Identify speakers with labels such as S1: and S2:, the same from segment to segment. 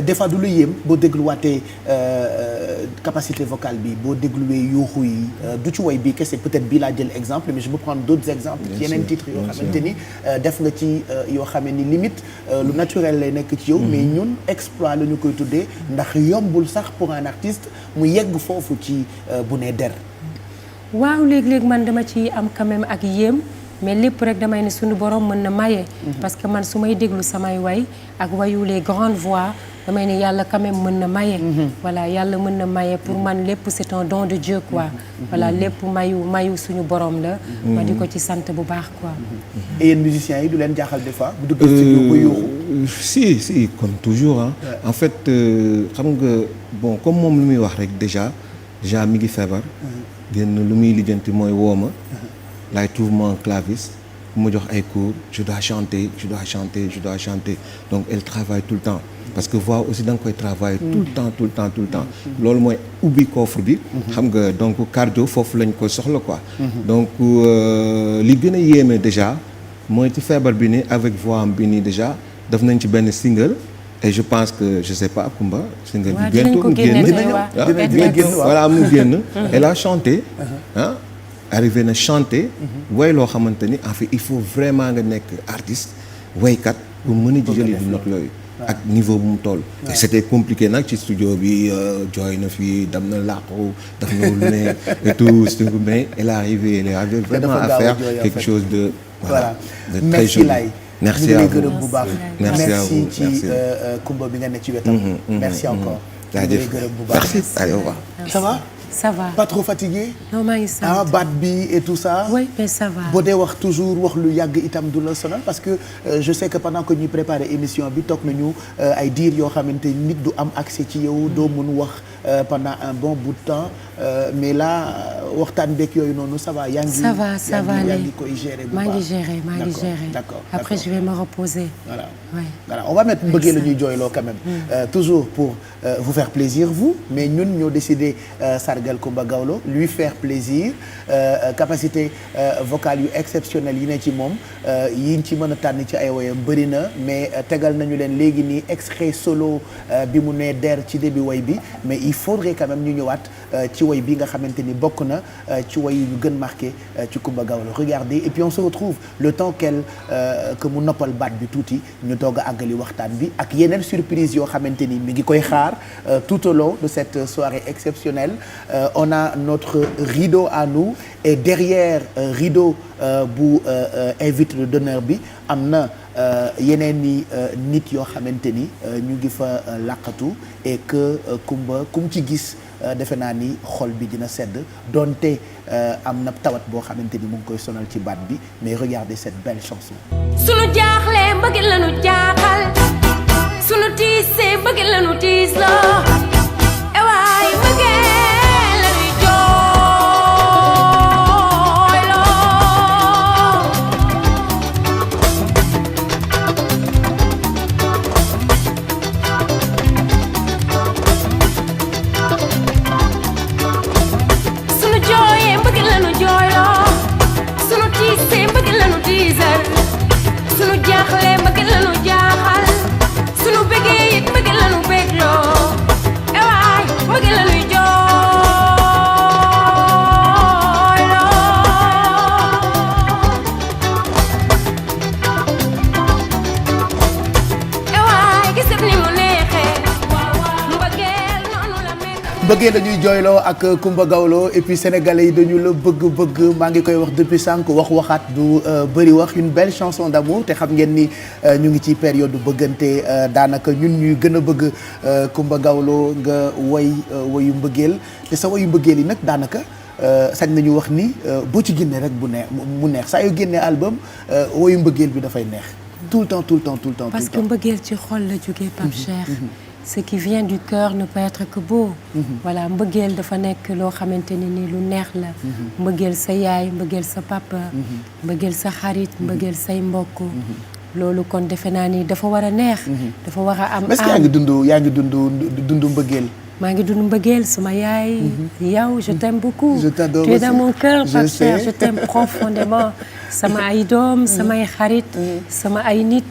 S1: des fois du la yéem boo dégluwaatee capacité vocale bi boo dégluwee yuuxu yi du ci woy bi kese peut-être bii laa jël exemple mais je peux prendre d'autres exemples ci yeneen titres yoo xamante ni def nga ci yoo xam ni limite lu naturel lay nekk ci yow mais ñun exploit la ñu koy tuddee ndax yombul sax pour un artiste mu yegg foofu ci bu ne der
S2: waaw léeg-léeg man dama ci am quand même ak yéem mais lépp rek damay ne suñu borom mën na maye. parce que man su may déglu samay way ak wayu les grandes voix damay ne yàlla quand même mën na maye. voilà yàlla mën na maye pour man lépp c'est un don de Dieu quoi. voilà lépp mayu suñu borom la. ma di ko ci sant bu baax quoi.
S1: et yéen musiciens yi du leen jaaxal des fois. bu dugg studio ba yuuxu.
S3: si comme toujours hein. En fait xam nga bon comme moom lu muy wax rek déjà mi ngi feebar. génn lu muy lijjanti mooy wooma laay trouve moi un claviste bu ma jox ay cours je dois chanter donc elle travaille tout le temps parce que voix aussi da nga koy travailler tout le temps loolu mooy ubbi coffre bi xam nga donc cardio foofu lañ ko soxla quoi donc li gën a yéeme déjà mooy ci feebar bi ni avec voix am bi nii déjà def nañ ci benn single et je pense que je sais pas Kumba single bi bientôt mu génn voilà mu génn elle a chanté ah arrivé na chanter way loo xamante ni en fait il faut vraiment nga nekk artiste waykat pour mën a jëli di note yooyu ak niveau bu mu toll et c'était compliqué nag ci studio bi jooy na fii dem na làqu daf na lu ne et tout mais elle est arrivée vraiment à faire quelque chose de voilà de très joli merci à vous
S1: bu baax merci ci Kumba bi nga ne ci wetam merci encore
S3: jaajëf merci allez au revoir
S1: ça va
S2: ça va
S1: pas trop fatigué.
S2: non maa ngi sant
S1: baat bi et tout ça.
S2: oui mais ça va.
S1: boo dee wax toujours wax lu yàgg itam du la sonal parce que je sais que pendant que ñuy préparer émission bi toog nañu ay diir yoo xamante nit du am accès ci yow doo mun wax pendant un bon bout de temps mais là waxtaan beeg yooyu noonu ça va. yaa ngi
S2: ça va
S1: yaa ngi koy gérer bu baax.
S2: maa ngi gérer.
S1: d'accord
S2: après je vais me reposer.
S1: voilà on va mettre mbëggee la ñuy jooyloo quand même. toujours pour vous faire plaisir vous mais ñun ñoo décidé sargal Coumba Gawlo lui faire plaisir capacité vocale yu exceptionnelle yi ne ci moom yiñ ci mën a tànn ci ay woyam bëri na mais tegal nañu leen léegi nii extrait solo bi mu ne der ci début woy bi mais il faudrait quand même ñu ñëwaat ci woy bi nga xamante ni bokk na ci woy yu ñu gën marqué ci Coumba Gawlo regardez et puis on se retrouve le temps que mu noppal baat bi tuuti ñu doog a àggali waxtaan bi ak yeneen surprise yoo xamante ni mi ngi koy xaar tout au long de cette soirée exceptionnelle. On a notre rideau à nous et derrière rideau bu invité d'honneur bi am na yeneen ni nit yoo xamante ni ñu ngi fa laqatu et que Kumba kum ci gis defe naa ni xol bi dina sedd donte am na tawat boo xamante ni mu ngi koy sonal ci baat bi mais regardez cette belle chanson.
S4: sunu jaaxle mbëgg lañu jaaxal sunu tiisee mbëgg lañu tiis la ewaay mbëgg sunu jaaxle mbëgg lañu jaaxal sunu bëggee it mbëgg lañu bëggloo ewaay mbëgg lañu jooyloo ewaay gisab ni mu neexee mbëggeel noonu la mel.
S1: bëggee dañuy jooyloo ak Coumba Gawlo et puis sénégalais yi dañu la bëgg maa ngi koy wax depuis sànq waxaat du bëri wax une belle chanson d'amour te xam ngeen ni ñu ngi ci période bëggante daanaka ñun ñuy gën a bëgg Coumba Gawlo nga woyu mbëggeel te sa woyu mbëggeel yi nag daanaka sañ nañu wax ni boo ci génnee rek mu neex saa yu génnee album woyu mbëggeel bi dafay neex tout le temps.
S2: parce que mbëggeel ci xol la jógee Pape Cheikh. ce qui vient du cœur ne peut être que beau. voilà mbëggeel dafa nekk loo xamante ne ni lu neex la. mbëggeel sa yaay mbëggeel sa papa. mbëggeel sa xarit mbëggeel say mbokk. loolu kon defe naa ni dafa war a neex. dafa war a am
S1: est-ce que yaa ngi dund mbëggeel.
S2: maa ngi dund mbëggeel sama yaay. yow je t'aime beaucoup.
S1: je t'adore
S2: tu es dans mon cœur Pape Cheikh
S1: je
S2: t'aime profondément. sama ay doom samay xarit. sama ay nit.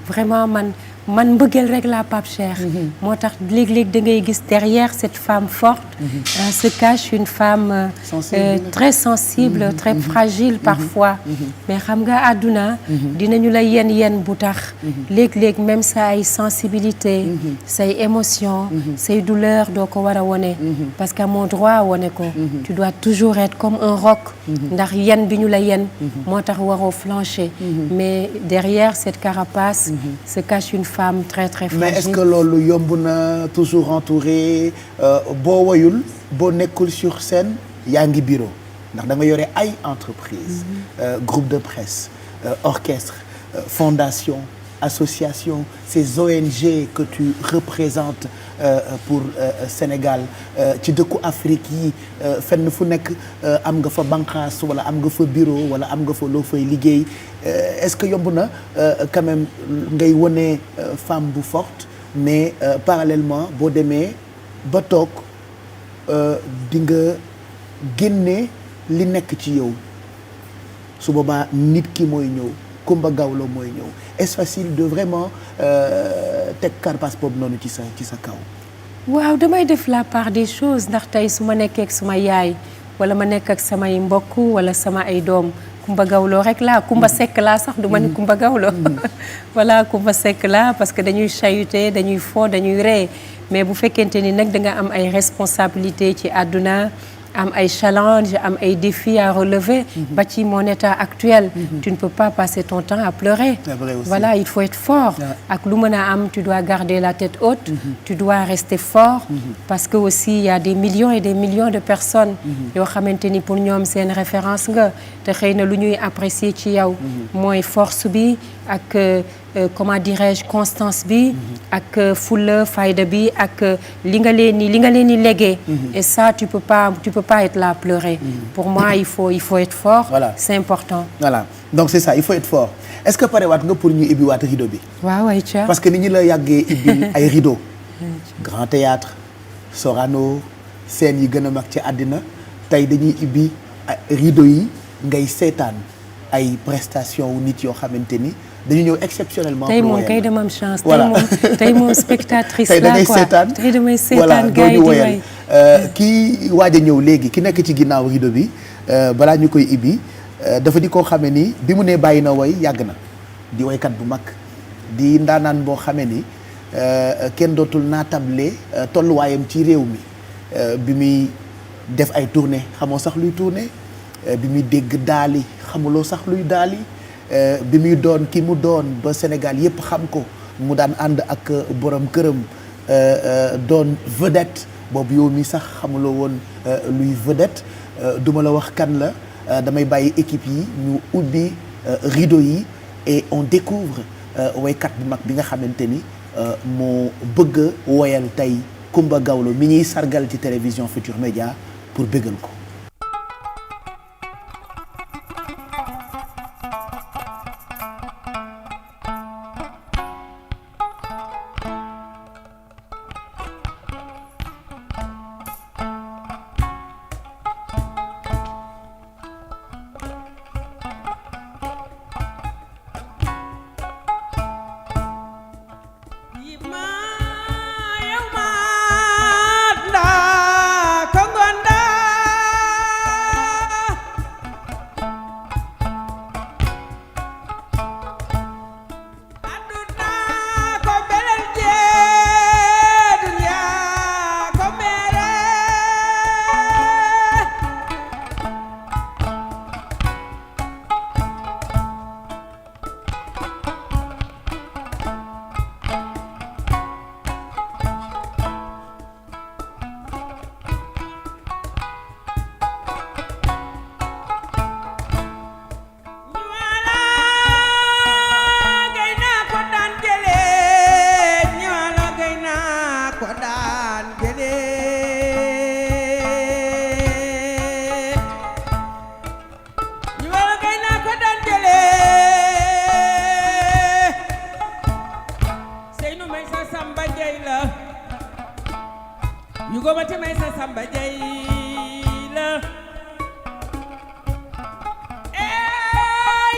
S2: vraiment man man mbëggeel rek la Pape Cheikh. moo tax léeg-léeg da ngay gis derrière cette femme forte. se cache une femme. très sensible très fragile parfois. mais xam nga àdduna. dinañu la yenn bu tax. léeg-léeg même sa ay sensibilité. say émotion say douleur doo ko war a wone. parce que amoo droit wone ko. tu dois toujours être comme un roc. ndax yenn bi ñu la yenn. moo tax waroo flancher. mais derrière cette carapace. se cache une femme très très fragile.
S1: mais est-ce que loolu yomb na toujours entouré boo woyul boo nekkul sur scène yaa ngi bureau ndax da nga yore ay entreprise groupe de presse orchestre fondation association ces ONG que tu représentes pour Sénégal ci dëkku Afrique yi fenn fu nekk am nga fa banqaas wala am nga fa bureau wala am nga fa loo fay liggéey est-ce que yomb na quand même ngay wone femme bu forte mais parallèlement boo demee ba toog di nga génne li nekk ci yow su boobaa nit ki mooy ñëw Coumba Gawlo mooy ñëw est-ce facile de vraiment teg carapace boobu noonu ci sa kaw.
S2: waaw damay def la part des choses ndax tey su ma nekkee ak sama yaay wala ma nekk ak samay mbokk wala sama ay doom Coumba Gawlo rek laa Coumba Seck laa sax du ma ni Coumba Gawlo voilà Coumba Seck laa parce que dañuy chahuter dañuy fo dañuy ree mais bu fekkente ni nag da nga am ay responsabilités ci àdduna am ay challenge am ay défis à relever ba ci mon état actuel tu ne peux pas passer ton temps à pleurer voilà il faut être fort ak lu mën a am tu dois garder la tête haute tu dois rester fort parce que aussi il y a des millions et des millions de personnes yoo xamante ni pour ñoom seen référence nga te xëy na lu ñuy apprécier ci yow mooy force bi ak comment dirais-je constance bi ak fulla fayda bi ak li nga leen ni légué et ça tu peux pas être là à pleurer pour moi il faut être fort
S1: voilà.
S2: C'est important
S1: voilà donc c'est ça il faut être fort est-ce que pare waat nga pour ñu ibbi waat rideau bi
S2: waaw ay ca
S1: parce que ni ñu la yàggee ibbil ay rideau Grand Théâtre Sorano scène yi gën a mag ci àddina tey dañuy ibbi rideau yi ngay seetaan ay prestations wu nit yoo xamante ni dañu ñëw exceptionnellement.
S2: tey moom kay dama am chance. voilà tey moom spectatrice la quoi tey damay seetaan gars yi di way
S1: kii waaj a ñëw léegi ki nekk ci ginnaaw rideau bi balaa ñu koy ibbi dafa di koo xamee ni bi mu nee bàyyi na woy yàgg na di woykat bu mag di ndaanaan boo xamee ni kenn dootul naatable tolluwaayam ci réew mi bi muy def ay tournée xamoo sax luy tournée bi muy dégg daali xamuloo sax luy daali. bi muy doon ki mu doon ba Sénégal yëpp xam ko mu daan ànd ak borom këram doon vedette boobu yow mi sax xamuloo woon luy vedette duma la wax kan la damay bàyyi équipe yi ñu ubbi rideau yi et on découvre woykat bu mag bi nga xamante ni moo bëgg a woyal tey Coumba Gawlo mi ñuy sargal ci télévision Futurs Médias pour bëggal ko.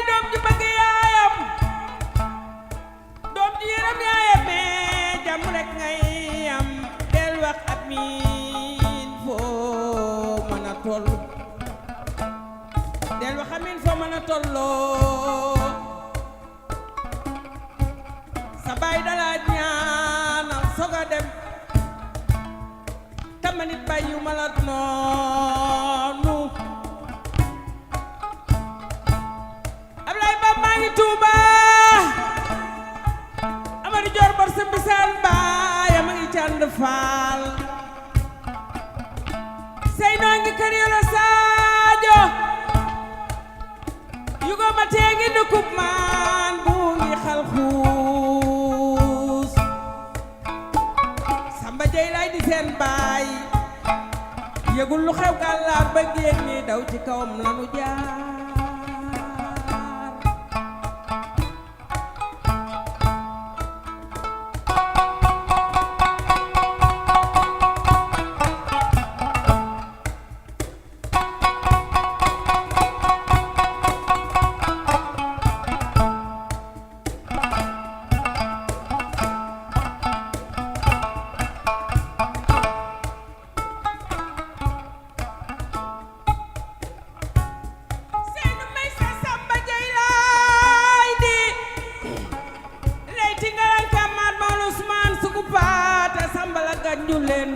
S5: doom ji bëgg yaayam doom ji yërëm yaayam rek ngay am del wax amiin foo mën a toll del wax amiin foo mën a tolloo sa baay dala ñaanal soog a dem tamanit bàyyi ma la noonu Ablaye Ba maa ngi Tuuba Amari Joor bor sa bisaan baaya ma ngi cànd faal sey noo ngi kër yoro Saajo yugo ma tee ngi nukub maan bu ngi xal xuus Samba Jey lay di seen baay yëgul lu xew gàllaar ba génn ñi daw ci kawam lanu jaar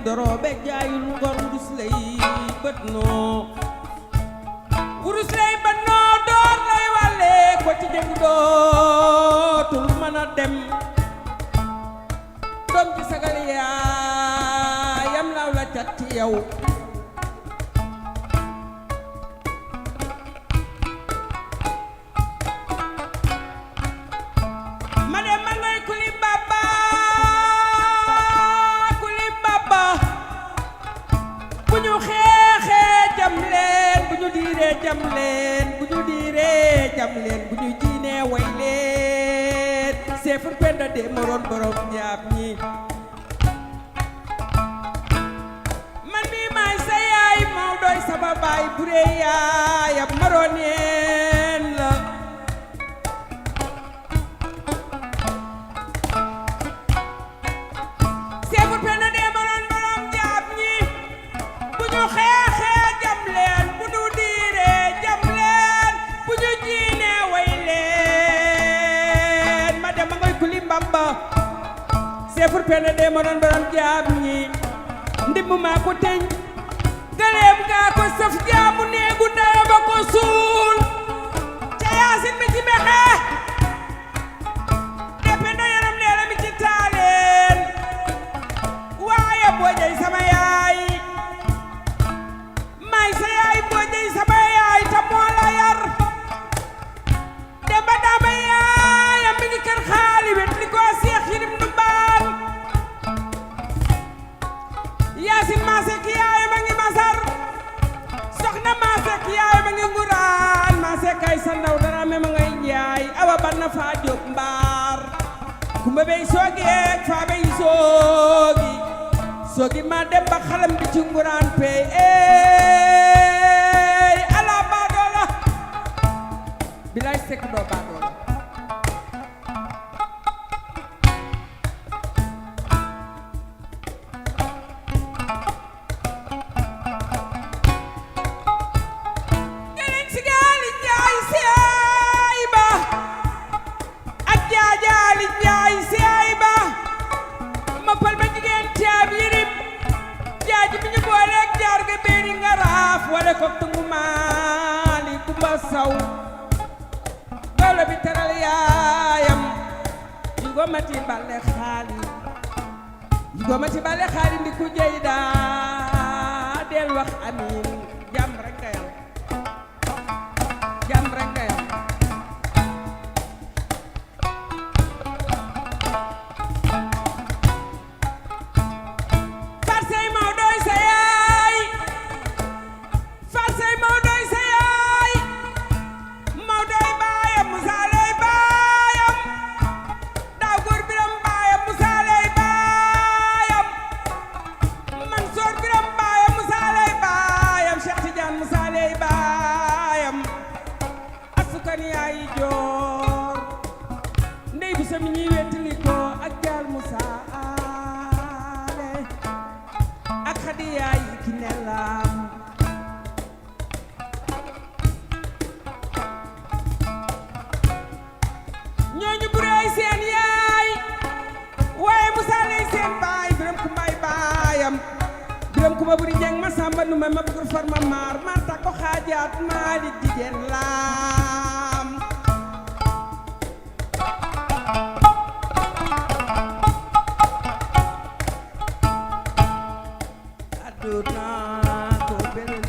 S5: dorobe jaayul ngor wurus lay bët noo wurus lay bët noo door lay wàlle ko ci jëg dootul mën a dem doom ci sagal yaayam law la cat ci yow ma dem ma ngay kuli baba bu ñu xeexee jam leen bu ñu diiree jam leen bu ñu diiree jam leen bu ñu jiinee way leen seefur penda de moroon borom ñaab ñi man mi maay sa yaay maw doy sama baay bu ree yaayam maroon yeen la seefur penda de moroon borom ñaab ñi bu ñu xeexee jam leen bu ñu diiree jam leen bu ñu jiinee way leen ma dem ma ngay kuli mbamba seefur pende de ma doon borom jaam ñi ndimb maa ko teñ gëleem gaa ko sëf jaamu néegu daya ba ko suul ca yaasin mi ci mexe depe na yaram leela mi ci taaleen waaye boo jey sama yaay may sa yaay boo jey sama yaay ta moo la yar dem ba daama yaayam mi ngi kër xaali wet li ko seex yirim nu baan yaasin maase ki yaayam a ngi masar soxna maase ki yaayam a ngi nguraan maase kay sa ndaw dara me ma ngay njaay awa banna faa jóg mbaar kumba bey soogi eeg faa bey soogi soogi ma dem ba xalam bi ci nguraan pey eey ala baadoola bilay sekk doo baadoola gelen si gaali njaay seey ba ak jaajaali njaay seey ba ma pal ba jigéen caab yirim jaaji bi ñu booleeg jaar ga beeri nga raaf wala ko tungu maali kumba saw gawlo bi teral yaayam yugo mati balle xaali yugo mati balle xaali ndi ku jeyda del wax amin jam rek nga yam jam rek nga yam farsey maw doy sa yaay farsey maw doy sa yaay maw doy baayam musaaley baayam daaw góor biram baayam musaaley baayam man soor biram baayam musaaley baayam Cheikh salaam ñooñu bu rëy seen yaay waaye Musa lay seen baay biram ku mbay baayam biram ku ma buri jeng ma samba nu ma bugur far ma maar ma takko xaajaat Maalik jigéen laam aduna ko beneen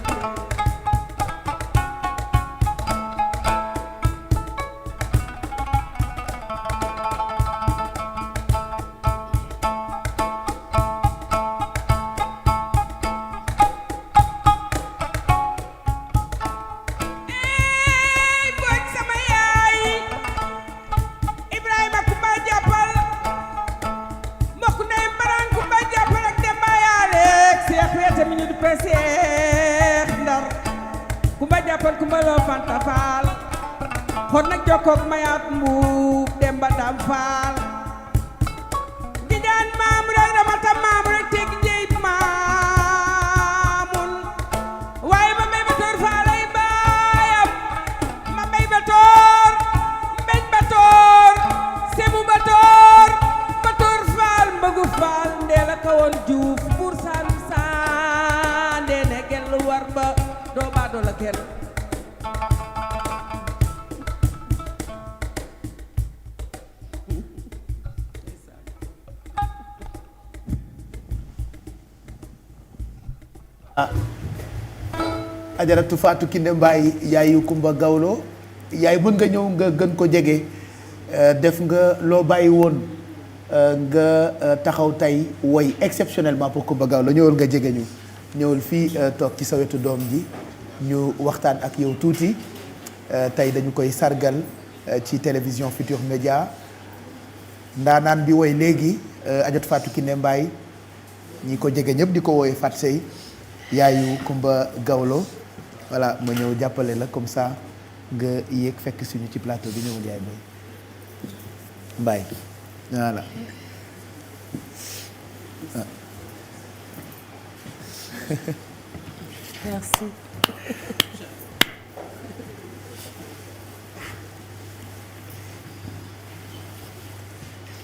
S5: Seex Ndar kumba jàppal kumba loo fanta faal xon nag jokkook mayaat mbuub demba dam faal di daan maam rek ramata maam rek teg njëy maamun waaye ma mbay ba toor faalay baayam ma mbay ba toor mbeñ ba toor semu ba toor faal mbëggu faal ndee la kawoon juuf buur saalum war ba doo baa doo la kenn
S1: Ajaratu Fatou Kiné Mbaye yaayu Kumba Gawlo yaay mën nga ñëw nga gën ko jege def nga loo bàyyi woon nga taxaw tey woy exceptionnellement pour Kumba Gawlo ñëwal nga jege ñu ñëwal fii toog ci sa wetu doom ji ñu waxtaan ak yow tuuti tey dañu koy sargal ci télévision Futur Média ndaanaan bi woy léegi Adjaratou Fatou Kiné Mbaye ñi ko jege ñëpp di ko wooye Fat Sey yaayu Kumba Gawlo voilà ma ñëw jàppale la comme ça nga yéeg fekk suñu ci plateau bi ñëwul yaay Mbaye voilà
S2: Merci.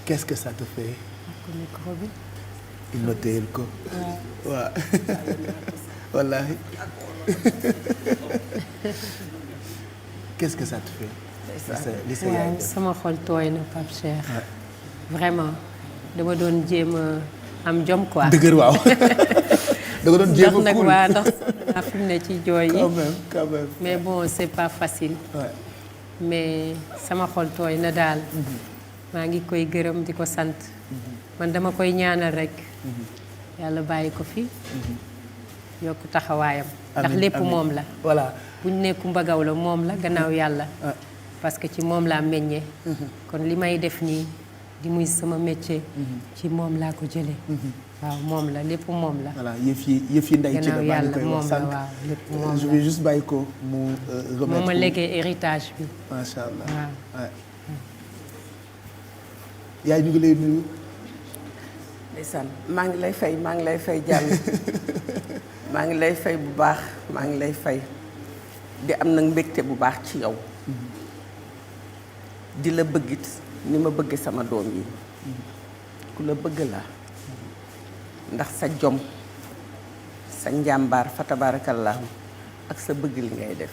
S1: Qu'est-ce que ça te fait?
S2: Micro bi.
S1: Il ma téyel ko. waaw wallaahi. Qu'est-ce que ça te fait? li sa yaay def.
S2: sama xol tooy na Pape Cheikh. Vraiment dama doon jéem a am jom quoi.
S1: dëgër waaw. da nga doon jéem a
S2: nag
S1: cool
S2: waa ndax naa fi mu ne ci jooy yi.
S1: quand même.
S2: mais bon c'est pas facile.
S1: Ouais.
S2: mais sama xol tooy na daal. maa ngi koy gërëm di ko sant. man dama koy ñaanal rek. yàlla bàyyi ko fi. yokk taxawaayam. ndax lépp moom la.
S1: voilà.
S2: bu ñu ne Kumba Gawlo moom la gannaaw yàlla. parce que ci moom laa meññee. kon li may def nii di muy sama métier. ci moom laa ko jëlee. waaw moom la lépp moom la.
S1: voilà yëf yi ndey ci la maa ngi koy wax sànq
S2: waaw lépp moom la
S1: je vais juste bàyyi ko mu remettre.
S2: moom ma légué héritage bi.
S1: macha allah
S2: waaw.
S1: yaay ñu ngi lay nuyu.
S6: ndeysaan maa ngi lay fay jàll maa ngi lay fay bu baax maa ngi lay fay di am nag mbégte bu baax ci yow di la bëggit ni ma bëgg sama doom yi ku la bëgg la ndax sa jom sa njàmbaar fa tabaarakallaahu ak sa bëgg li ngay def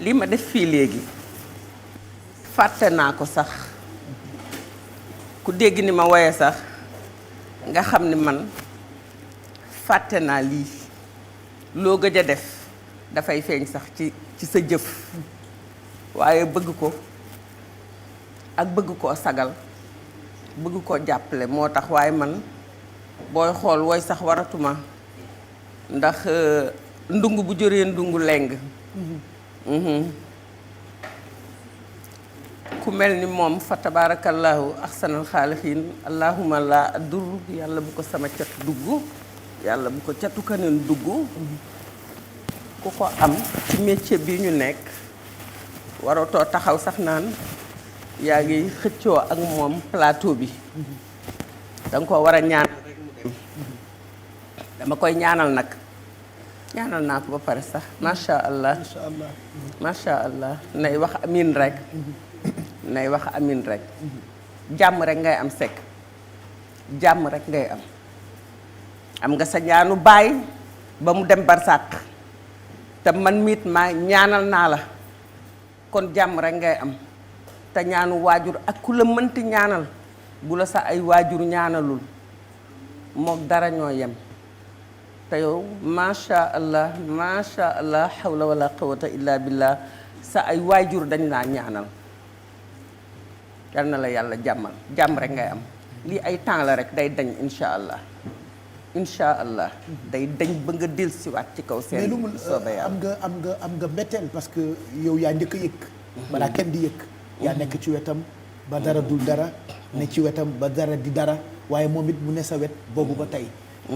S6: li ma def fii léegi fàtte naa ko sax ku dégg ni ma woye sax nga xam ni man fàtte naa lii loo gëj a def dafay feeñ sax ci sa jëf waaye bëgg ko ak bëgg koo sagal bëgg koo jàppale moo tax waaye man booy xool woy sax waratuma ndax ndungu bu jëree ndungu leng ku mel ni moom fa tabaarakallaahu ahsanal xaalixiin allahuma la adur yàlla bu ko sama cat dugg yàlla bu ko catu kaneen dugg ku ko am ci métier bi ñu nekk waratoo taxaw sax naan yaa ngi xëccoo ak moom plateau bi danga ko war a ñaan rek mu dem dama koy ñaanal nag ñaanal naa ko ba pare sax macha allah
S1: macha allah.
S6: macha allah nay wax amin rek nay wax amin rek jàmm rek ngay am sekk jàmm rek ngay am nga sa ñaanu baay ba mu dem barsàq te man miit maa ñaanal naa la kon jàmm rek ngay am te ñaanu waajur ak ku la mënti ñaanal bu la sa ay waajur ñaanalul mook dara ñoo yem te yow macha allah hawla wala quwwata illa billah sa ay waajur dañ laa ñaanal yal na la yàlla jàmmal jàmm rek ngay am lii ay temps la rek day dañ insha allah day dañ ba nga dellusiwaat ci kaw seen
S1: mais lu mu
S6: soobee yàlla
S1: am nga mbetteel parce que yow yaa njëkk a yëg balaa kenn di yëg yaa nekk ci wetam ba dara dul dara ne ci wetam ba dara di dara waaye moom it mu ne sa wet boobu ba tey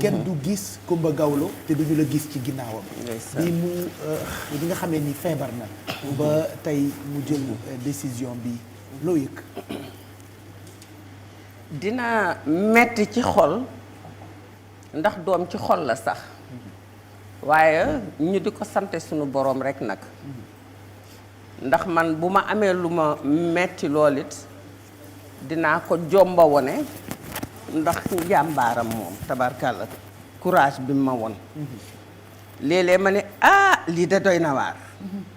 S1: kenn du gis Coumba Gawlo te duñu la gis ci ginnaawam bi mu bi nga xamee ni feebar na ba tey mu jël décision bi loo yëg
S6: dina metti ci xol ndax doom ci xol la sax waaye ñu di ko sante sunu boroom rekk nag ndax man bu ma amee lu ma metti lool it dinaa ko jomba wone ndax njàmbaaram moom tabarkàlla courage bi ma won léeg-léeg ma ne lii de doy na waar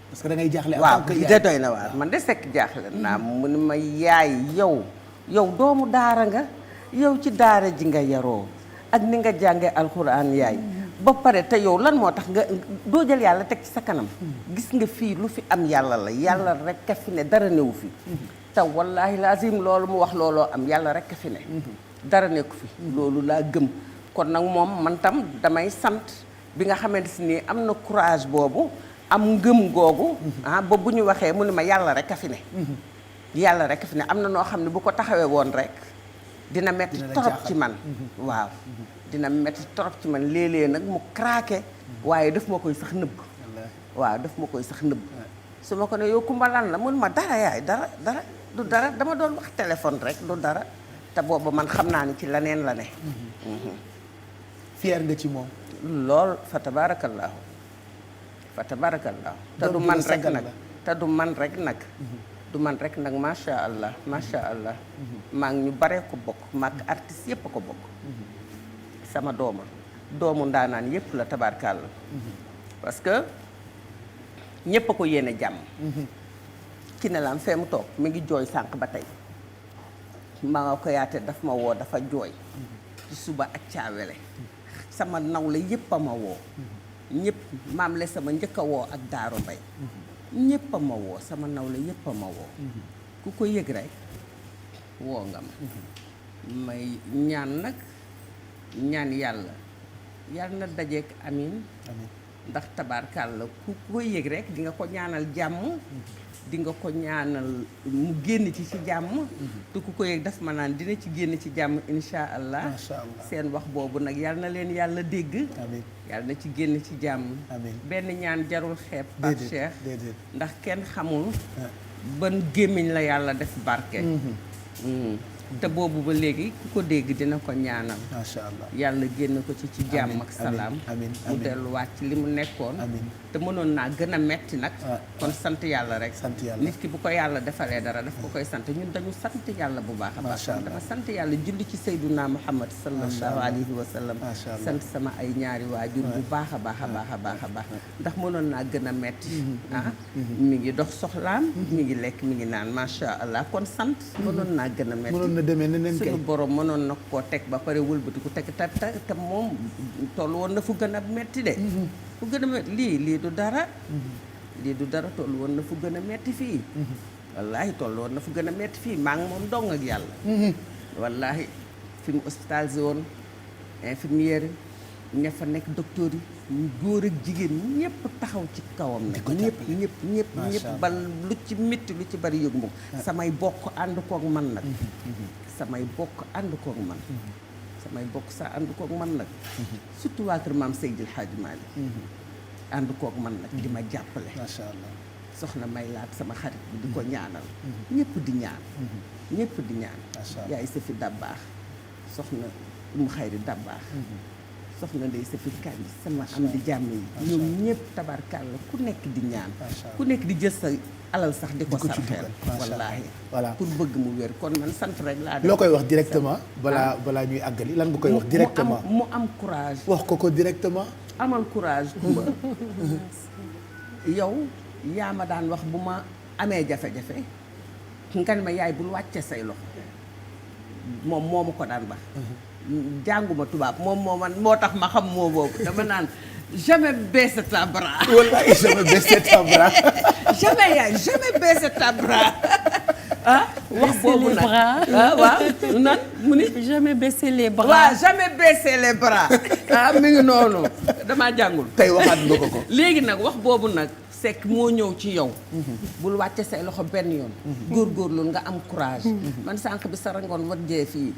S1: parce que da ngay jaaxle
S6: waaw lii de doy na waar man de sekk jaaxle naa mu ne ma yaay yow doomu daara nga yow ci daara ji nga yaroo ak ni nga jànge alxuraan yaay ba pare te yow lan moo tax nga doo jël yàlla teg ci sa kanam gis nga fii lu fi am yàlla la yàlla rek a fi ne dara newu fi te wallaahi lazim loolu mu wax looloo am yàlla rek a fi ne dara nekku fi loolu laa gëm kon nag moom man tam damay sant bi nga xamante si nii am na courage boobu am ngëm googu ba bu ñu waxee mu ne ma yàlla rek a fi ne yàlla rek a fi ne am na noo xam ne bu ko taxawee woon rek dina metti torop ci man waaw dina metti torop ci man léeg-léeg nag mu craqué waaye daf ma koy sax nëbb waaw daf ma koy sax nëbb su ma ko ne yow Coumba lan la mun ma dara yaay dara du dara dama doon wax téléphone rek du dara te booba man xam naa ni ci leneen la ne
S1: fier nga ci moom
S6: lool fa tabaarakallaahu te du man rek nag du man rek nag macha allah maa ngi ñu bare ko bokk maak artiste yépp a ko bokk sama doomu ndaanaan yépp la tabaarkàlla parce que ñépp a ko yéene jàmm ki ne lam fee mu toog mi ngi jooy sànq ba tey ma nga ko yaate daf ma woo dafa jooy ci suba ak caawele sama nawle yépp a ma woo ñépp maam le sama njëkk a woo ak Daaro Mbay ñépp a ma woo sama nawle yépp a ma woo ku ko yëg rek woo nga ma may ñaan nag ñaan yàlla na dajeek amin ndax tabaarkàlla ku ko yëg rek di nga ko ñaanal jàmm di nga ko ñaanal mu génn ci jàmm te ku ko yëg daf ma naan dina ci génn ci jàmm insha allah seen wax boobu nag yal na leen yàlla dégg yàlla na ci génn ci jàmm benn ñaan jarul xeeb Pape Cheikh ndax kenn xamul ban gémmiñ la yàlla def barke te boobu ba léegi ku ko dégg dina ko ñaanal
S1: macha allah
S6: yàlla génn ko ci jàmm ak salaam mu delluwaat ci li mu nekkoon te mënoon naa gën a metti nag kon sant yàlla rek nit ki bu ko yàlla defalee dara daf ko koy sant ñun dañu sant yàlla bu baax a baax dama sant yàlla julli ci Seyduna Muhammad sallallahu alayhi wa sallam sant sama ay ñaari waajur bu baax a baax a baax a baax a baax ndax mënoon naa gën a metti mi ngi dox soxlaam mi ngi lekk mi ngi naan macha allah kon sant mënoon naa gën a metti
S1: demee neneen kay
S6: suñu borom mënoon na koo teg ba pare wëlbati ku teg te moom toll woon na fu gën a metti de fu gën a metti lii du dara toll woon na fu gën a metti fii wallaahi toll woon na fu gën a metti fii maa ngi moom dong ak yàlla wallaahi fi mu hospitalisé woon infirmière ña fa nekk docteur yi góor ak jigéen ñëpp taxaw ci kawam nag ñëpp ba lu ci métti lu ci bari yëg moom samay bokk ànd koog man nag samay bokk ànd koog man nag surtout waa kër maam Seydil Hadji Malick ànd koog man nag di ma jàppale
S1: macha allah
S6: soxna may laat sama xarit bi di ko ñaanal ñëpp di ñaan yaay sa fi dabbaax soxna mu xayri dabbaax soxna Ndeye Sapir Kandi sama am di jàmm yi ñoom ñëpp tabarkàlla ku nekk di ñaan ku nekk di jël sa alal sax di ko sarxeel wallaahi
S1: voilà
S6: pour bëgg mu wér kon man sant rek laa def
S1: loo koy wax directement balaa ñuy àggali lan nga koy wax directement
S6: mu am courage
S1: wax ko directement
S6: amal courage Kumba yow yaa ma daan wax bu ma amee jafe-jafe nga ne ma yaay bul wàcce say loxo moom moo ma ko daan wax jànguma tubaab moom moo tax ma xam moo boobu dama naan jamais baisser ta bras
S1: wallahi jamais baisser ta bras
S6: jamais yaay jamais baisser ta bras wax boobu nag waaw nan mu ni
S2: jamais baisser les bras
S6: waaw jamais baisser les bras mi ngi noonu damaa jàngul
S1: tey waxaat nga ko
S6: léegi nag wax boobu nag sekk moo ñëw ci yow bul wàcce say loxo benn yoon góorgóorlu nga am courage man sànq bi sa rangoon wat jee fii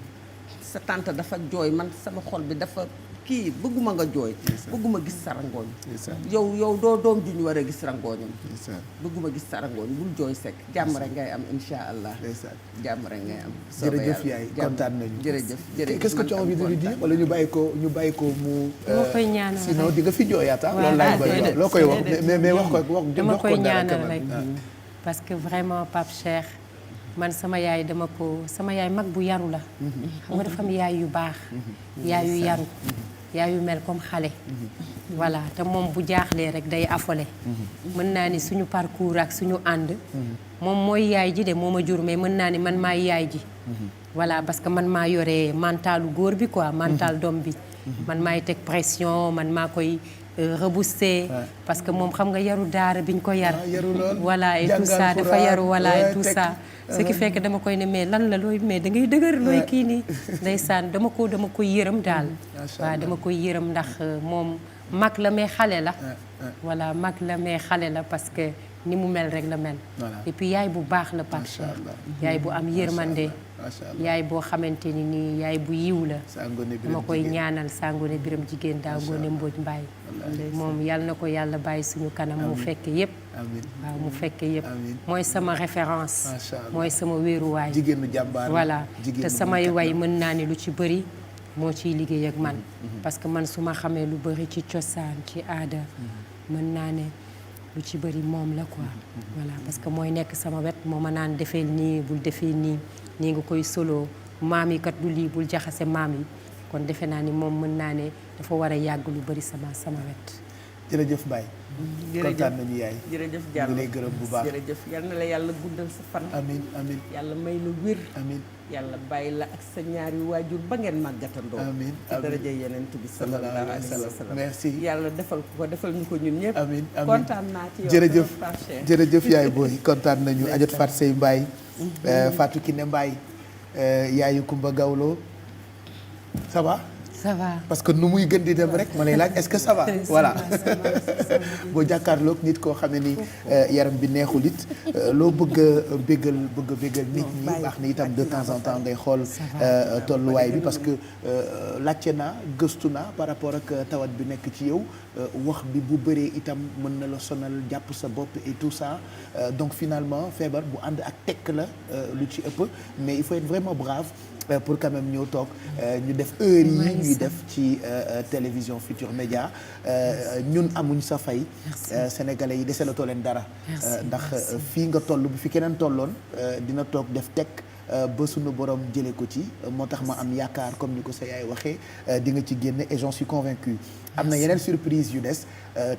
S6: sa tante dafa jooy man sama xol bi dafa kii bëgguma nga jooy bëgguma gis sa rangooñ yow doo doom ju ñu war a gis rangooñam bëgguma gis sa rangooñ bul jooy sekk jàmm rek ngay am insha allah jàmm rek ngay am
S1: jërëjëf yaay kontaan nañu
S6: jërëjëf
S1: qu'est-ce que tu as envie de lui dire wala ñu bàyyi ko mu
S2: dama koy ñaanal
S1: sinon di nga fi jooyaata loolu laay bëri loo koy wax mais wax ko
S2: dama koy ñaanal rek parce que vraiment Pape Cheikh man sama yaay sama yaay mag bu yaru la xam nga dafa am yaay yu baax yaay yu yaru yaay yu mel comme xale voilà te moom bu jaaxlee rek day affolé mën naa ni suñu parcours ak suñu ànd moom mooy yaay ji de moo ma jur mais mën naa ni man maay yaay ji voilà parce que man maa yore mentalu góor bi quoi mental doom bi man maay teg pression man maa koy rebooster parce que moom xam nga yaru daara biñ ko yar voilà et tout ça dafa yaru voilà et tout ça ce qui fait que dama koy ne mais lan la looy mais da ngay dëgër looy kii nii ndeysaan dama koy yërëm daal waaw dama koy yërëm ndax moom mag la mais xale la voilà mag la mais xale la parce que ni mu mel rek la mel et puis yaay bu baax la Pape Cheikh yaay bu am yërmande yaay boo xamante ni nii yaay bu yiw la dama koy ñaanal Sangone Biram Jigéen Daaw Ngoone Mbodj Mbaay moom yàlla na ko yàlla bàyyi suñu kanam mu fekke yépp waaw mu fekke yépp mooy sama référence mooy sama wéeruwaay
S1: jigéenu jàmbaar
S2: voilà te samay way mën naa ne lu ci bëri moo ciy liggéey ak man parce que man su ma xamee lu bëri ci cosaan ci aada mën naa ne lu ci bëri moom la quoi voilà parce que mooy nekk sama wet moo ma naan defeel nii bul defee nii nga koy solo maam yi kat du lii bul jaxase maam yi kon defe naa ni moom mën naa ne dafa war a yàgg lu bëri sama wet
S1: jërëjëf Baye kontaan nañu yaay
S6: jërëjëf Diallo
S1: ngi lay gërëm bu baax
S6: jërëjëf yal na la yàlla guddal sa fan
S1: amiin amiin
S6: yàlla may la wér
S1: amiin
S6: yàlla bàyyi la ak sa ñaari waajur ba ngeen màggatandoo
S1: amiin
S6: ci daraja Yonent bi sallallahu alayhi wa sallam
S1: merci
S6: yàlla defal ko defal ñu ko ñun ñëpp
S1: amiin amiin
S6: kontaan naa ci yow
S1: jërëjëf yaay booy kontaan nañu Adjot Fat Sey Mbaye Fatou Kiné Mbaye yaayu Kumba Gawlo ça va
S2: ça va
S1: parce que nu muy gën di dem rek ma lay laaj est-ce que ça va voilà boo jàkkaarloog nit koo xam ne ni yaram bi neexul it loo bëgg a bégal nit ñi baax na itam de temps en temps ngay xool tolluwaay bi parce que laajte naa gëstu naa par rapport ak tawat bi nekk ci yow wax bi bu bëree itam mën na la sonal jàpp sa bopp et tout ça donc finalement feebar bu ànd ak tekk la lu ci ëpp mais il faut être vraiment brave pour quand même ñëw toog ñu def heure yi ñuy def ci télévision Futur Média ñun amuñ sa fay sénégalais yi dese la too leen dara ndax fii nga toll bu fi keneen tolloon dina toog def tekk ba sunu borom jëlee ko ci moo tax ma am yaakaar comme ni ko sa yaay waxee di nga ci génne et j'en suis convaincu am na yeneen surprise yu des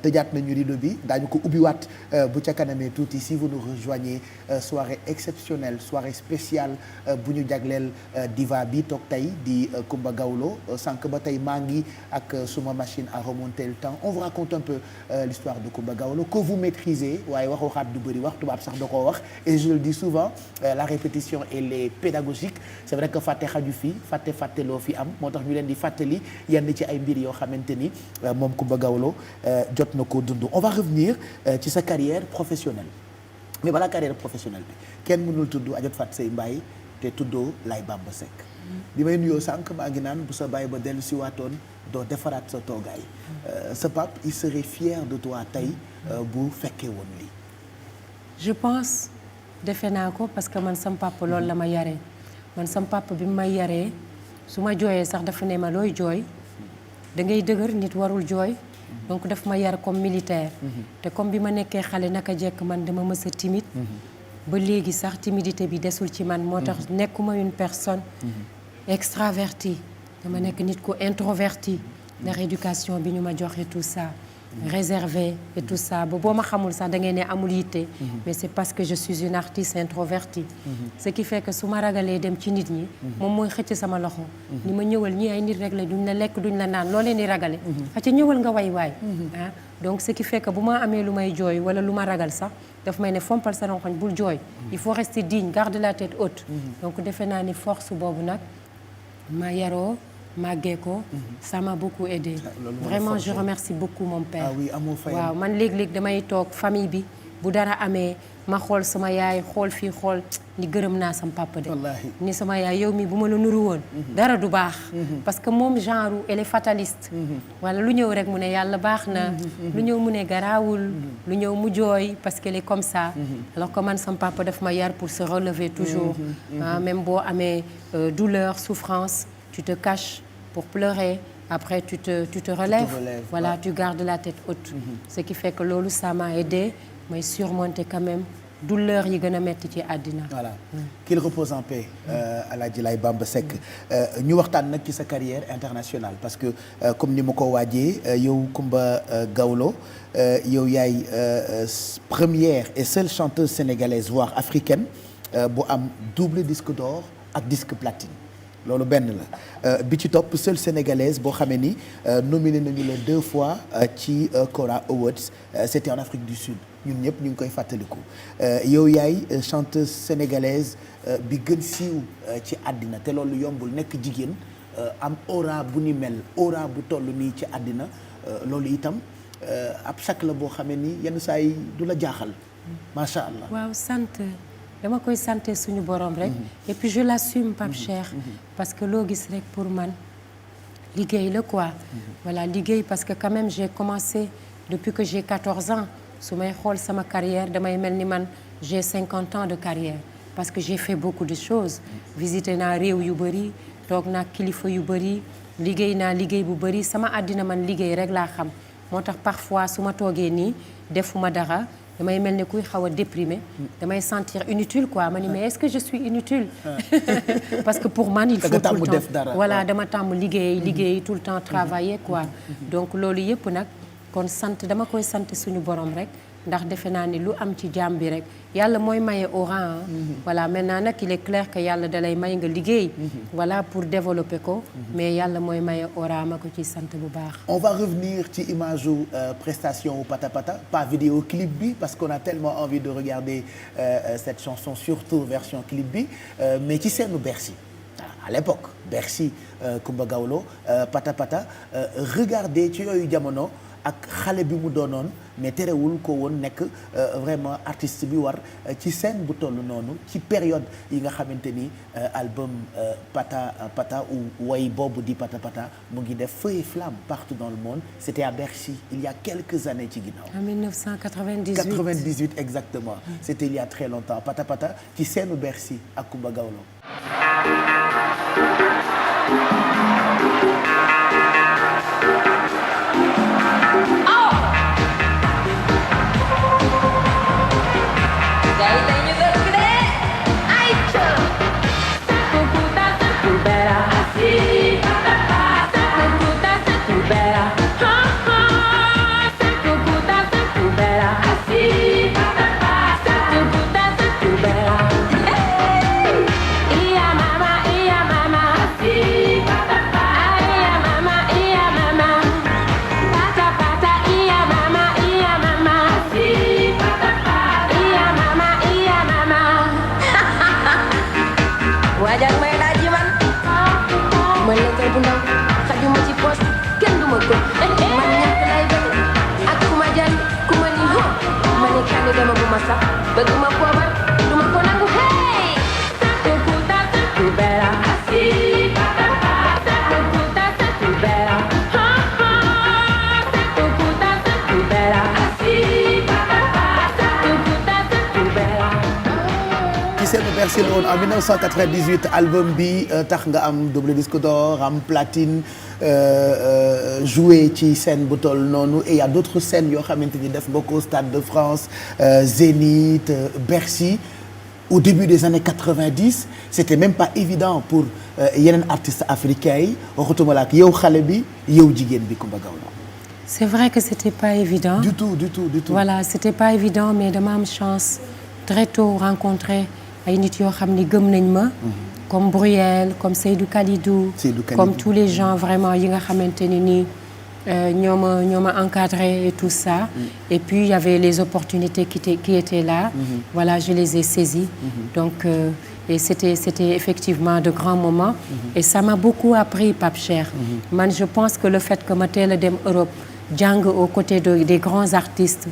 S1: tëjaat nañu rideau bi daañu ko ubbiwaat bu ca kanamee tuuti si vous nous rejoignez soirée exceptionnelle soirée spéciale bu ñu jagleel diva bi toog tey di Kumba Gawlo sànq ba tey maa ngi ak suma machine à remonter le temps on vous raconte un peu l'histoire de Kumba Gawlo que vous maîtrisez waaye waxaat du bëri wax tubaab sax da koo wax et je le dis souvent la répétition elle est pédagogique c'est vrai que fàtte xaju fi fàtte loo fi am moo tax ñu leen di fàttali yenn ci ay mbir yoo xamante ni moom Kumba Gawlo jot na ko dund on va revenir ci sa carrière professionnelle mais balaa carrière professionnelle bi kenn mënul tudd Adjot Fat Sey Mbaye te tuddoo Laye Bamba Seck bi may nuyoo sànq maa ngi naan bu sa baay ba dellu si waatoon doo defaraat sa toogaay sa pap il serait fier de toi tey bu fekkee woon lii
S2: je pense defe naa ko parce que man sam papa loolu la ma yaree man sam papa bi mu may yaree su ma jooyee sax dafa ne ma looy jooy da ngay dëgër nit warul jooy donc daf ma yar comme militaire te comme bi ma nekkee xale naka jekk man dama mës a timide ba léegi sax timidité bi desul ci man moo tax nekkuma une personne extravertie dama nekk nit ku introverti ndax éducation bi ñu ma joxe tout ça réservé et tout ça ba boo ma xamul sax da ngay ne amul yitte mais c'est parce que je suis une artiste introvertie ce qui fait que su ma ragalee dem ci nit ñi moom mooy xëcc sama loxo ni ma ñëwal ñi ay nit rek la duñ la lekk duñ la naan loo leen di ragale xëcc ñëwal nga way waay ah donc ce qui fait que bu ma amee lu may jooy wala lu ma ragal sax daf may ne fompal sa rongoñ bul jooy il faut rester digne garde la tête haute donc defe naa ni force boobu nag ma yaroo màggee ko ça m'a beaucoup aidé vraiment je remercie beaucoup mon père
S1: ah oui amoo fay
S2: waaw man léeg-léeg damay toog famille bi bu dara amee ma xool sama yaay xool fii xool ni gërëm naa sama papa de
S1: wallaahi
S2: ni sama yaay yow mi bu ma la nuru woon dara du baax parce que moom genre elle est fataliste wala lu ñëw rek mu ne yàlla baax na lu ñëw mu ne garaawul lu ñëw mu jooy parce qu'elle est comme ça alors que man sama papa daf ma yar pour se relever toujours même boo amee douleur souffrance tu te caches pour pleurer après tu te relèves voilà ouais. Tu gardes la tête haute ce qui fait que loolu ça m'a aidé may surmonter quand même douleur yi gën a metti ci àddina
S1: voilà qu'il repose en paix Alaaji Laye Bamba Seck ñu waxtaan nag ci sa carrière internationale parce que comme ni ma ko waajee yow Coumba Gawlo yow yaay première et seule chanteuse sénégalaise voire africaine bu am double disque d'or ak disque platine loolu benn la bi ci topp seule sénégalaise boo xamee ni nominé nañu la 2 fois ci Kora Awards c'était en Afrique du Sud ñun ñëpp ñu ngi koy fàttaliku yow yaay chanteuse sénégalaise bi gën siiw ci àddina te loolu yombul nekk jigéen am aura bu ni mel aura bu toll nii ci àddina loolu itam ab sac la boo xamee ni yenn saa yi du la jaaxal macha allah.
S2: waaw sant. dama koy santé suñu borom rek et puis je l'assume Pape Cheikh parce que loo gis rek pour man liggéey la quoi voilà liggéey parce que quand même j'ai commencé depuis que j'ai 14 ans su may xool sama carrière damay mel ni man j'ai 50 ans de carrière parce que j'ai fait beaucoup de choses visité naa réew yu bëri toog naa kilifa yu bëri liggéey naa liggéey bu bëri sama àddina man liggéey rek laa xam moo tax parfois su ma toogee nii defuma dara damay mel ni kuy xaw a déprimé damay sentir inutile quoi ma ni mais est-ce que je suis inutile parce que pour man il faut tout le temps voilà dama tàmm liggéey tout le temps travailler quoi donc loolu yëpp nag kon sant dama koy sant suñu borom rek ndax defe naa ni lu am ci jaam bi rek yàlla mooy maye au rang voilà maintenant nag il est clair que yàlla dalay may nga liggéey voilà pour développer ko mais yàlla mooy maye au rang ma ko ci sant bu baax.
S1: On va revenir ci image u prestation Pata Pata pas vidéo clip bi parce qu'on a tellement envie de regarder cette chanson surtout version clip bi mais ci seenu Bercy à l'époque Bercy Coumba Gawlo Pata Pata regarder ci yooyu jamono ak xale bi mu doonoon mais terewul ko woon nekk vraiment artiste bi war ci scène bu toll noonu ci période yi nga xamante ni album Pata Pata ou way boobu di Pata Pata mu ngi def feu et flamme partout dans le monde c'était à Bercy il y a quelques années ci ginnaaw.
S2: en 1998
S1: 98 exactement. C'était il y a très longtemps Pata Pata ci scène u Bercy ak Coumba Gawlo.
S4: Bëgguma poobar duma ko nangu hey Tukuta tutubera asi Tukuta tutubera Tukuta tutubera asi Tukuta tutubera
S1: ci seen merci la woon en 1998 album bi tax nga am double disque d'or am platine joué ci scène bu toll noonu et il y a d'autres scènes yoo xamante ni def nga ko Stade de France Zénith Bercy au début des années 90 c'était même pas évident pour yeneen artistes africains yi waxatuma la ak yow xale bi yow jigéen bi Coumba Gawlo.
S2: c'est vrai que c'était pas évident.
S1: du tout.
S2: Voilà c'était pas évident mais dama am chance très tôt rencontrer ay nit yoo xam ni gëm nañ ma. comme Bruyel comme Seydou Kalidou. Comme tous les gens vraiment yi nga xamante ni nii ñoo ma encadré et tout ça. Et puis il y avait les opportunités qui étaient là. Voilà je les ai saisies. Donc et c'était effectivement de grands moments. Et ça m'a beaucoup appris Pape Cheikh. Man je pense que le fait que ma teel a dem Europe jàng aux côtés des grands artistes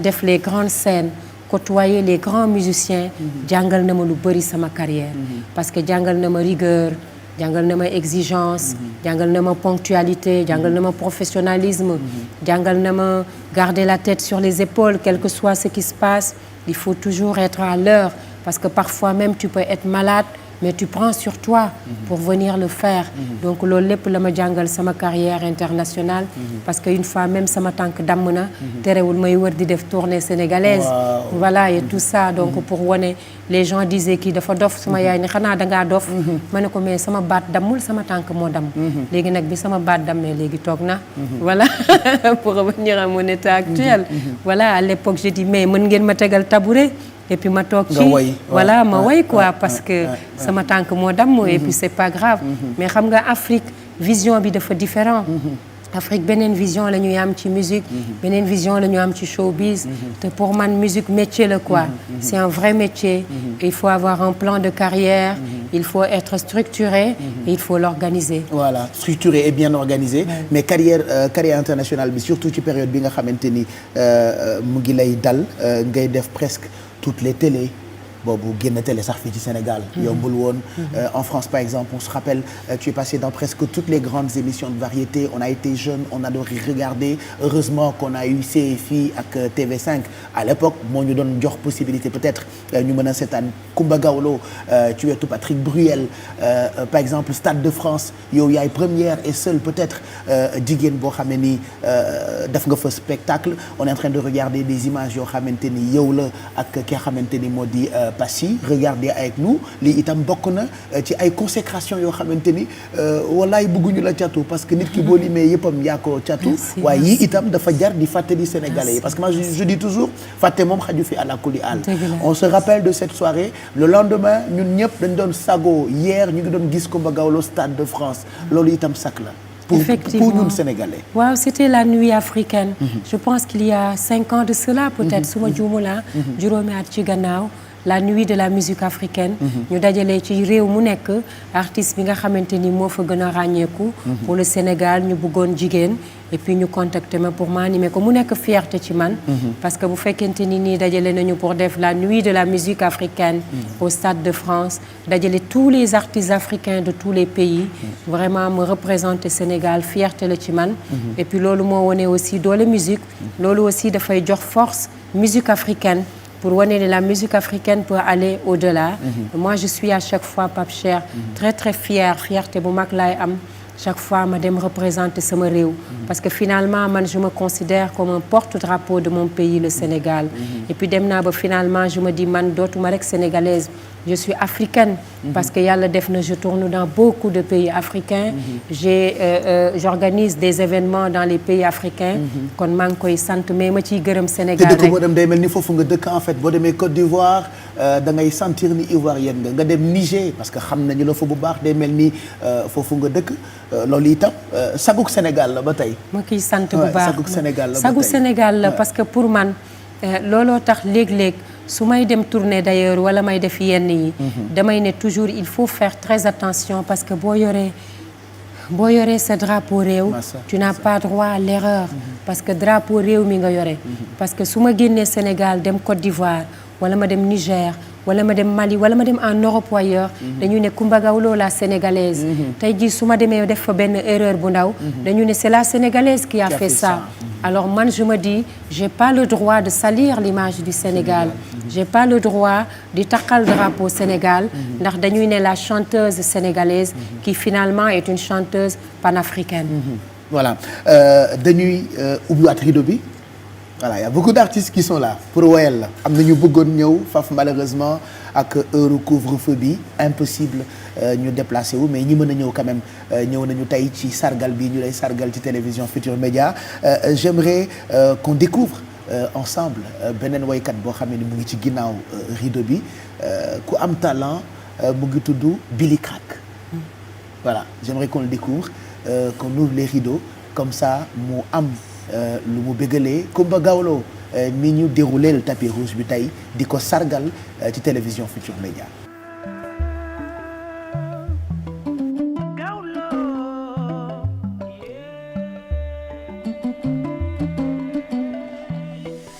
S2: def les grandes scènes. Côtoyer les grands musiciens jàngal na ma lu bari sama carrière parce que jàngal na ma rigueur jàngal na ma exigence jàngal na ma ponctualité jàngal na ma professionnalisme jàngal na ma garder la tête sur les épaules quel que soit ce qui se passe il faut toujours être à l'heure parce que parfois même tu peux être malade mais tu prends sur toi pour venir le faire donc loolu lépp la ma jàngal sama carrière internationale parce que une fois même sama tànk damm na terewul may wër di def tournée sénégalaise voilà et tout ça donc pour wane les gens disaient kii dafa dof sama yaay ni xanaa dangaa dof ma ne ko mais sama baat dammul sama tànk moo damm léegi nag bi sama baat dammee léegi toog na voilà pour revenir à mon état actuel voilà à l'époque j'ai dit mais mën ngeen ma tegal tabouret et puis ma toog ci voilà ma woy quoi parce que sama tànk moo damm et puis c'est pas grave mais xam nga Afrique vision bi dafa différent Afrique beneen vision la ñuy am ci musique beneen vision la ñu am ci showbiz te pour man musique métier la quoi c'est un vrai métier il faut avoir un plan de carrière il faut être structuré et il faut l'organiser
S1: voilà structuré et bien organisé mais carrière internationale bi surtout ci période bi nga xamante ni mu ngi lay dal ngay def presque toutes les télés boobu génn télé sax fii ci Sénégal yombul woon en France par exemple on se rappelle tu es passé dans presque toutes les grandes émissions de variété on a été jeunes on adorait regarder heureusement qu'on a eu CFI ak TV5 à l'époque moo ñu doon jox possibilité peut-être ñu mën a seetaan Coumba Gawlo tu es tout Patrick Bruel par exemple Stade de France yow yaay première et seule peut-être jigéen boo xam ne ni def nga fa spectacle on est en train de regarder des images yoo xamante ni yow la ak ki nga xamante ni moo di Passy regardez avec nous lii itam bokk na ci ay consécration yoo xamante ni walaay bëgguñu la catu parce que nit ki boo limee yëppam yaa ko catu waaye yii itam dafa jar di fàttali Sénégalais yi parce que moi je dis toujours fàtte moom xaju fi àla kuli àll on se rappelle de cette soirée le lendemain ñun ñëpp dañ doon sago hier ñu ngi doon gis Coumba Gawlo Stade de France loolu itam sak la pour ñun Sénégalais.
S2: Waaw c'était la nuit africaine. Je pense qu'il y a 5 ans de cela peut-être suma juumula juróomi at ci gannaaw la nuit de la musique africaine ñu dajale ci réew mu nekk artiste bi nga xamante ni moo fa gën a ràññeeku pour le Sénégal ñu bëggoon jigéen et puis ñu contacté ma pour m'animer ko mu nekk fierté ci man parce que bu fekkente ni nii dajale nañu pour def la nuit de la musique africaine au Stade de France dajale tous les artistes africains de tous les pays vraiment me représenter Sénégal fierté la ci man et puis loolu moo wone aussi doole musique loolu aussi dafay jox force musique africaine pour wane ne la musique africaine peut aller au-delà. Moi je suis à chaque fois Pape Cheikh très très fière fierté bu mag laay am chaque fois ma dem représenter sama réew parce que finalement man je me considère comme un porte-drapeau de mon pays le Sénégal et puis dem naa ba finalement je me dis man dootuma rek sénégalaise je suis africaine parce que yàlla def na je tourne dans beaucoup de pays africains j'organise des événements dans les pays africains kon maa ngi koy sant mais ma ciy gërëm Sénégal rek
S1: te dëkk boo dem day mel ni foofu nga dëkk en fait boo demee Côte d'Ivoire da ngay sentir ni ivoirienne nga dem Niger parce que xam nañu la fa bu baax day mel ni foofu nga dëkk loolu itam saguk Sénégal la ba tey
S2: ma kiy sant bu baax
S1: saguk Sénégal la ba tey
S2: saguk Sénégal la parce que pour man looloo tax léeg-léeg su may dem tourner d'ailleurs wala may def yenn yi damay ne toujours il faut faire très attention parce que boo yoree sa drapeau réew tu n'as pas droit à l'erreur parce que drapeau réew mi nga yore parce que su ma génnee Sénégal dem Côte d'Ivoire wala ma dem Niger wala ma dem Mali wala ma dem en Europe ou ailleurs dañu ne Coumba Gawlo la sénégalaise tey jii su ma demee def fa benn erreur bu ndaw dañu ne c'est la sénégalaise qui a fait ça alors man je me dis j'ai pas le droit de salir l'image du Sénégal j'ai pas le droit di takkal drapeau Sénégal ndax dañuy ne la chanteuse sénégalaise qui finalement est une chanteuse panafricaine.
S1: Voilà dañuy ubbiwaat rideau bi. Voilà, il y a beaucoup d'artistes qui sont là pour woyal la am na ñu bëggoon ñëw faf malheureusement ak heure couvre-feu bi impossible ñu déplacé wu mais ñi mën a ñëw quand même ñëw nañu tey ci sargal bi ñu lay sargal ci télévision Futurs Médias j'aimerais qu'on découvre ensemble beneen woykat boo xam ne ni mu ngi ci ginnaaw rideau bi ku am talent mu ngi tudd Billy Crack voilà j'aimerais qu'on le découvre qu'on ouvre les rideaux comme ça mu am lu mu bégalee Coumba Gawlo mi ñu déroulé le tapis rouge bi tey di ko sargal ci télévision Futurs Médias.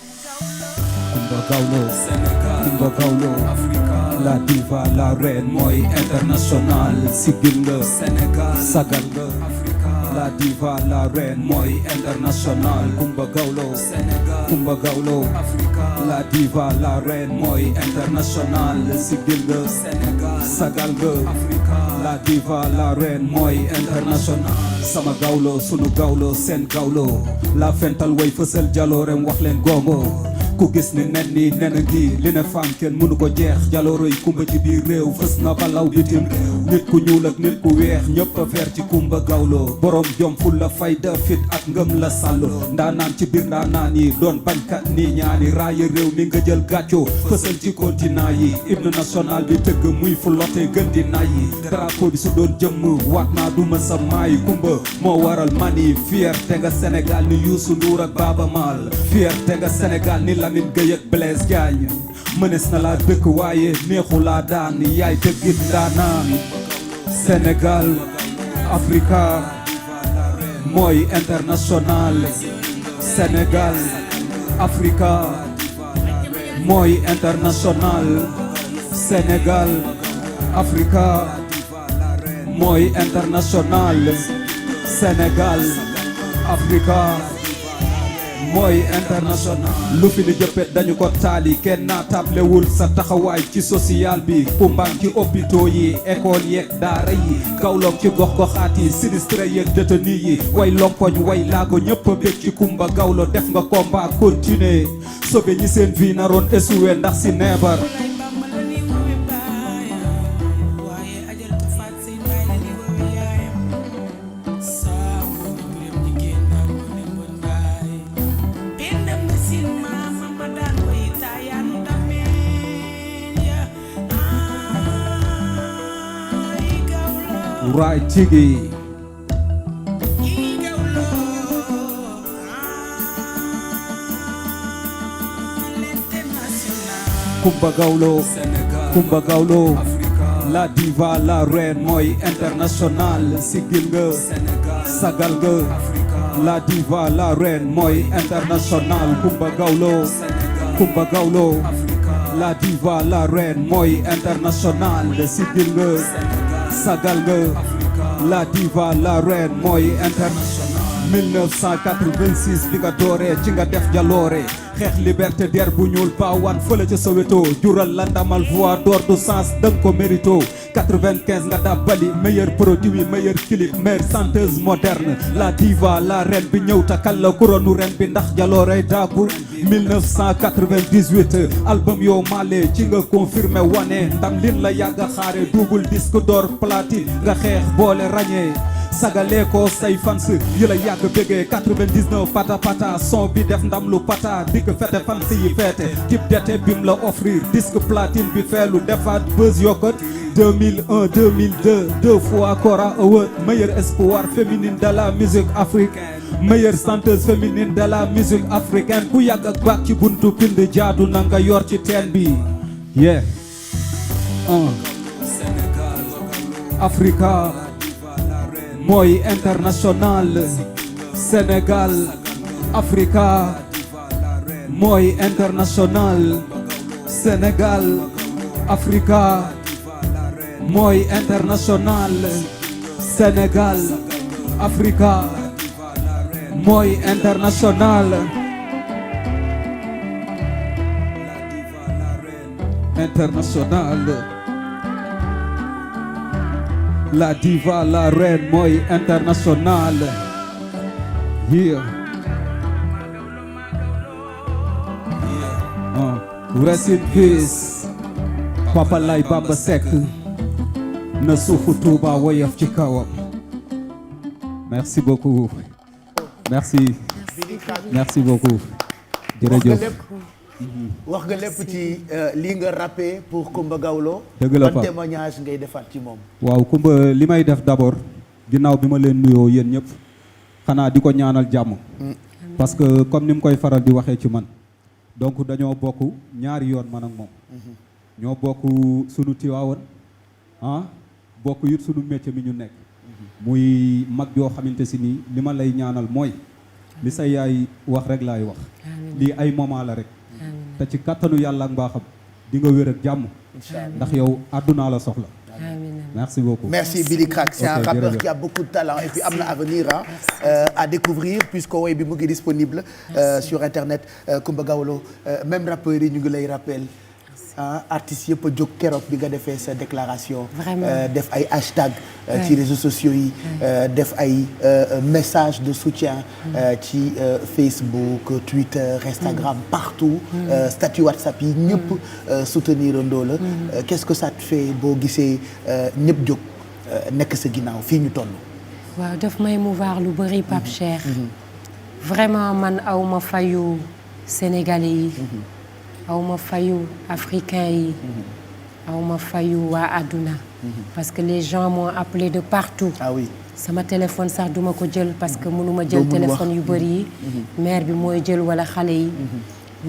S7: Coumba Gawlo Sénégal, Coumba Gawlo Africa, la diva la reine mooy international sigil nga Sénégal sagal nga Africa, la diva la reine mooy international Coumba Gawlo Sénégal, Coumba Gawlo Africa, la diva la reine mooy international sigil nga Sénégal sagal nga Africa, la diva la reine mooy international sama gawlo sunu gawlo seen gawlo la fental way fësal jaloorem wax leen gongo ku gis ni nen ni nen ngi li ne faam kenn mënu ko jeex jalooroy Kumba ci biir réew fës na balaw bitim nit ku ñuul ak nit ku weex ñëpp a feer ci Coumba Gawlo borom jom ful la fayda fit ak ngëm la sàll ndaanaan ci biir ndaanaan yi doon bañkat nii ñaani raaya réew mi nga jël gàcco fësal ci continent yi hymne national bi tëgg muy fu lotte gën di nay yi drapeau bi su doon jëmm waat naa duma sa maay Coumba moo waral mani fier te nga Sénégal ni Youssou Ndour ak Baaba Maal fier te nga Sénégal ni Lamine Gueye ak Blaise Diagne mënees na laa dëkk waaye neexu laa daan yaay dëggit ndaanaan Sénégal Africa mooy international Sénégal Africa mooy international Sénégal Africa mooy international Sénégal Africa mooy international lu fi ni jëppet dañu ko taali kenn naa tablewul sa taxawaay ci social bi kumbaan ci hôpitaux yi école yeeg daara yi gawloog ci gox-goxaat yi sinistré yeeg détenu yi way lompoñ way laago ñëpp a bég ci Coumba Gawlo def nga combat continuer sauver ñi seen vie naroon échoué ndax si neebar right Tiggy Coumba Gawlo Coumba Gawlo la diva la reine mooy international sigil nga sagal nga la diva la reine mooy international Coumba Gawlo Coumba Gawlo la diva la reine mooy international sigil nga sagal nga la diva la reine mooy international 1986 bi nga dooree ci nga def jaloore xeex liberté der bu ñuul paawan fële ca Soweto jural la ndamal voix d'or du sens danga ko mérito 95 nga dàbbali meilleur produit meilleur clip meilleure chanteuse moderne la diva la reine bi ñëw takal la couronne ren bi ndax jaloore daaku 1998 album yow male ci nga confirmé wane ndam lin la yàgg a xaare double disque d'or platine nga xeex boole ràññee sagale ko say fans yi la yàgg bégee 99 pata pata son bi def ndam lu pata dikk fete fans yi fete type d'été bim la offrir disque platine bi feelu defaat buzz yokkot 2001 2002 deux fois Cora Award meilleur espoir féminine de la musique africaine meilleure chanteuse féminine de la musique africaine ku yàgg ak baat ci buntu pind jaadu na nga yor ci teen bi yeah Africa mooy international Sénégal Africa mooy international Sénégal Africa mooy international Sénégal Africa mooy international international la diva la reine mooy international yeah rest in peace Papa Lay Bamba Seck na suufu Tuuba woyof ci kawam merci beaucoup merci beaucoup jërëjëf
S1: wax nga lépp ci lii nga rappé pour Coumba Gawlo.
S7: dëgg la
S1: ban témoignage ngay defaat ci moom.
S7: waaw Coumba li may def d'abord ginnaaw bi ma leen nuyoo yéen ñëpp xanaa di ko ñaanal jàmm. parce que comme ni mu koy faral di waxee ci man donc dañoo bokk ñaari yoon man ak moom. ñoo bokk sunu Tiwaawan bokk yit sunu métier mi ñu nekk. muy mag yoo xamante si nii li ma lay ñaanal mooy li sa yaay wax rek laay wax. lii ay moment la rek. te ci kàttanu yàlla ak mbaaxam di nga wér ak jàmm. ndax yow àddunaa la soxla. merci beaucoup.
S1: merci Billy Crack c'est un rappeur qui a beaucoup de talent et puis am na avenir à découvrir puisque woy bi mu ngi disponible sur internet Coumba Gawlo même rappeurs yi ñu ngi lay rappel artistes yëpp a jóg keroog bi nga defee sa déclaration. def ay hashtag ci réseaux sociaux yi. def ay message de soutien ci Facebook Twitter Instagram partout. statut WhatsApp yi ñëpp soutenir andoo la. qu'est-ce que ça te fait boo gisee ñëpp jóg nekk sa ginnaaw fii ñu toll.
S2: waaw daf may mouvoir lu bëri Pape Cheikh. vraiment man aw ma fayu sénégalais yi. aw ma fayu africain yi. aw ma fayu waa àdduna. parce que les gens m'ont appelé de partout.
S1: ah oui
S2: sama téléphone sax duma ko jël parce que mënuma jël téléphone yu bëri yi. mère bi mooy jël wala xale yi.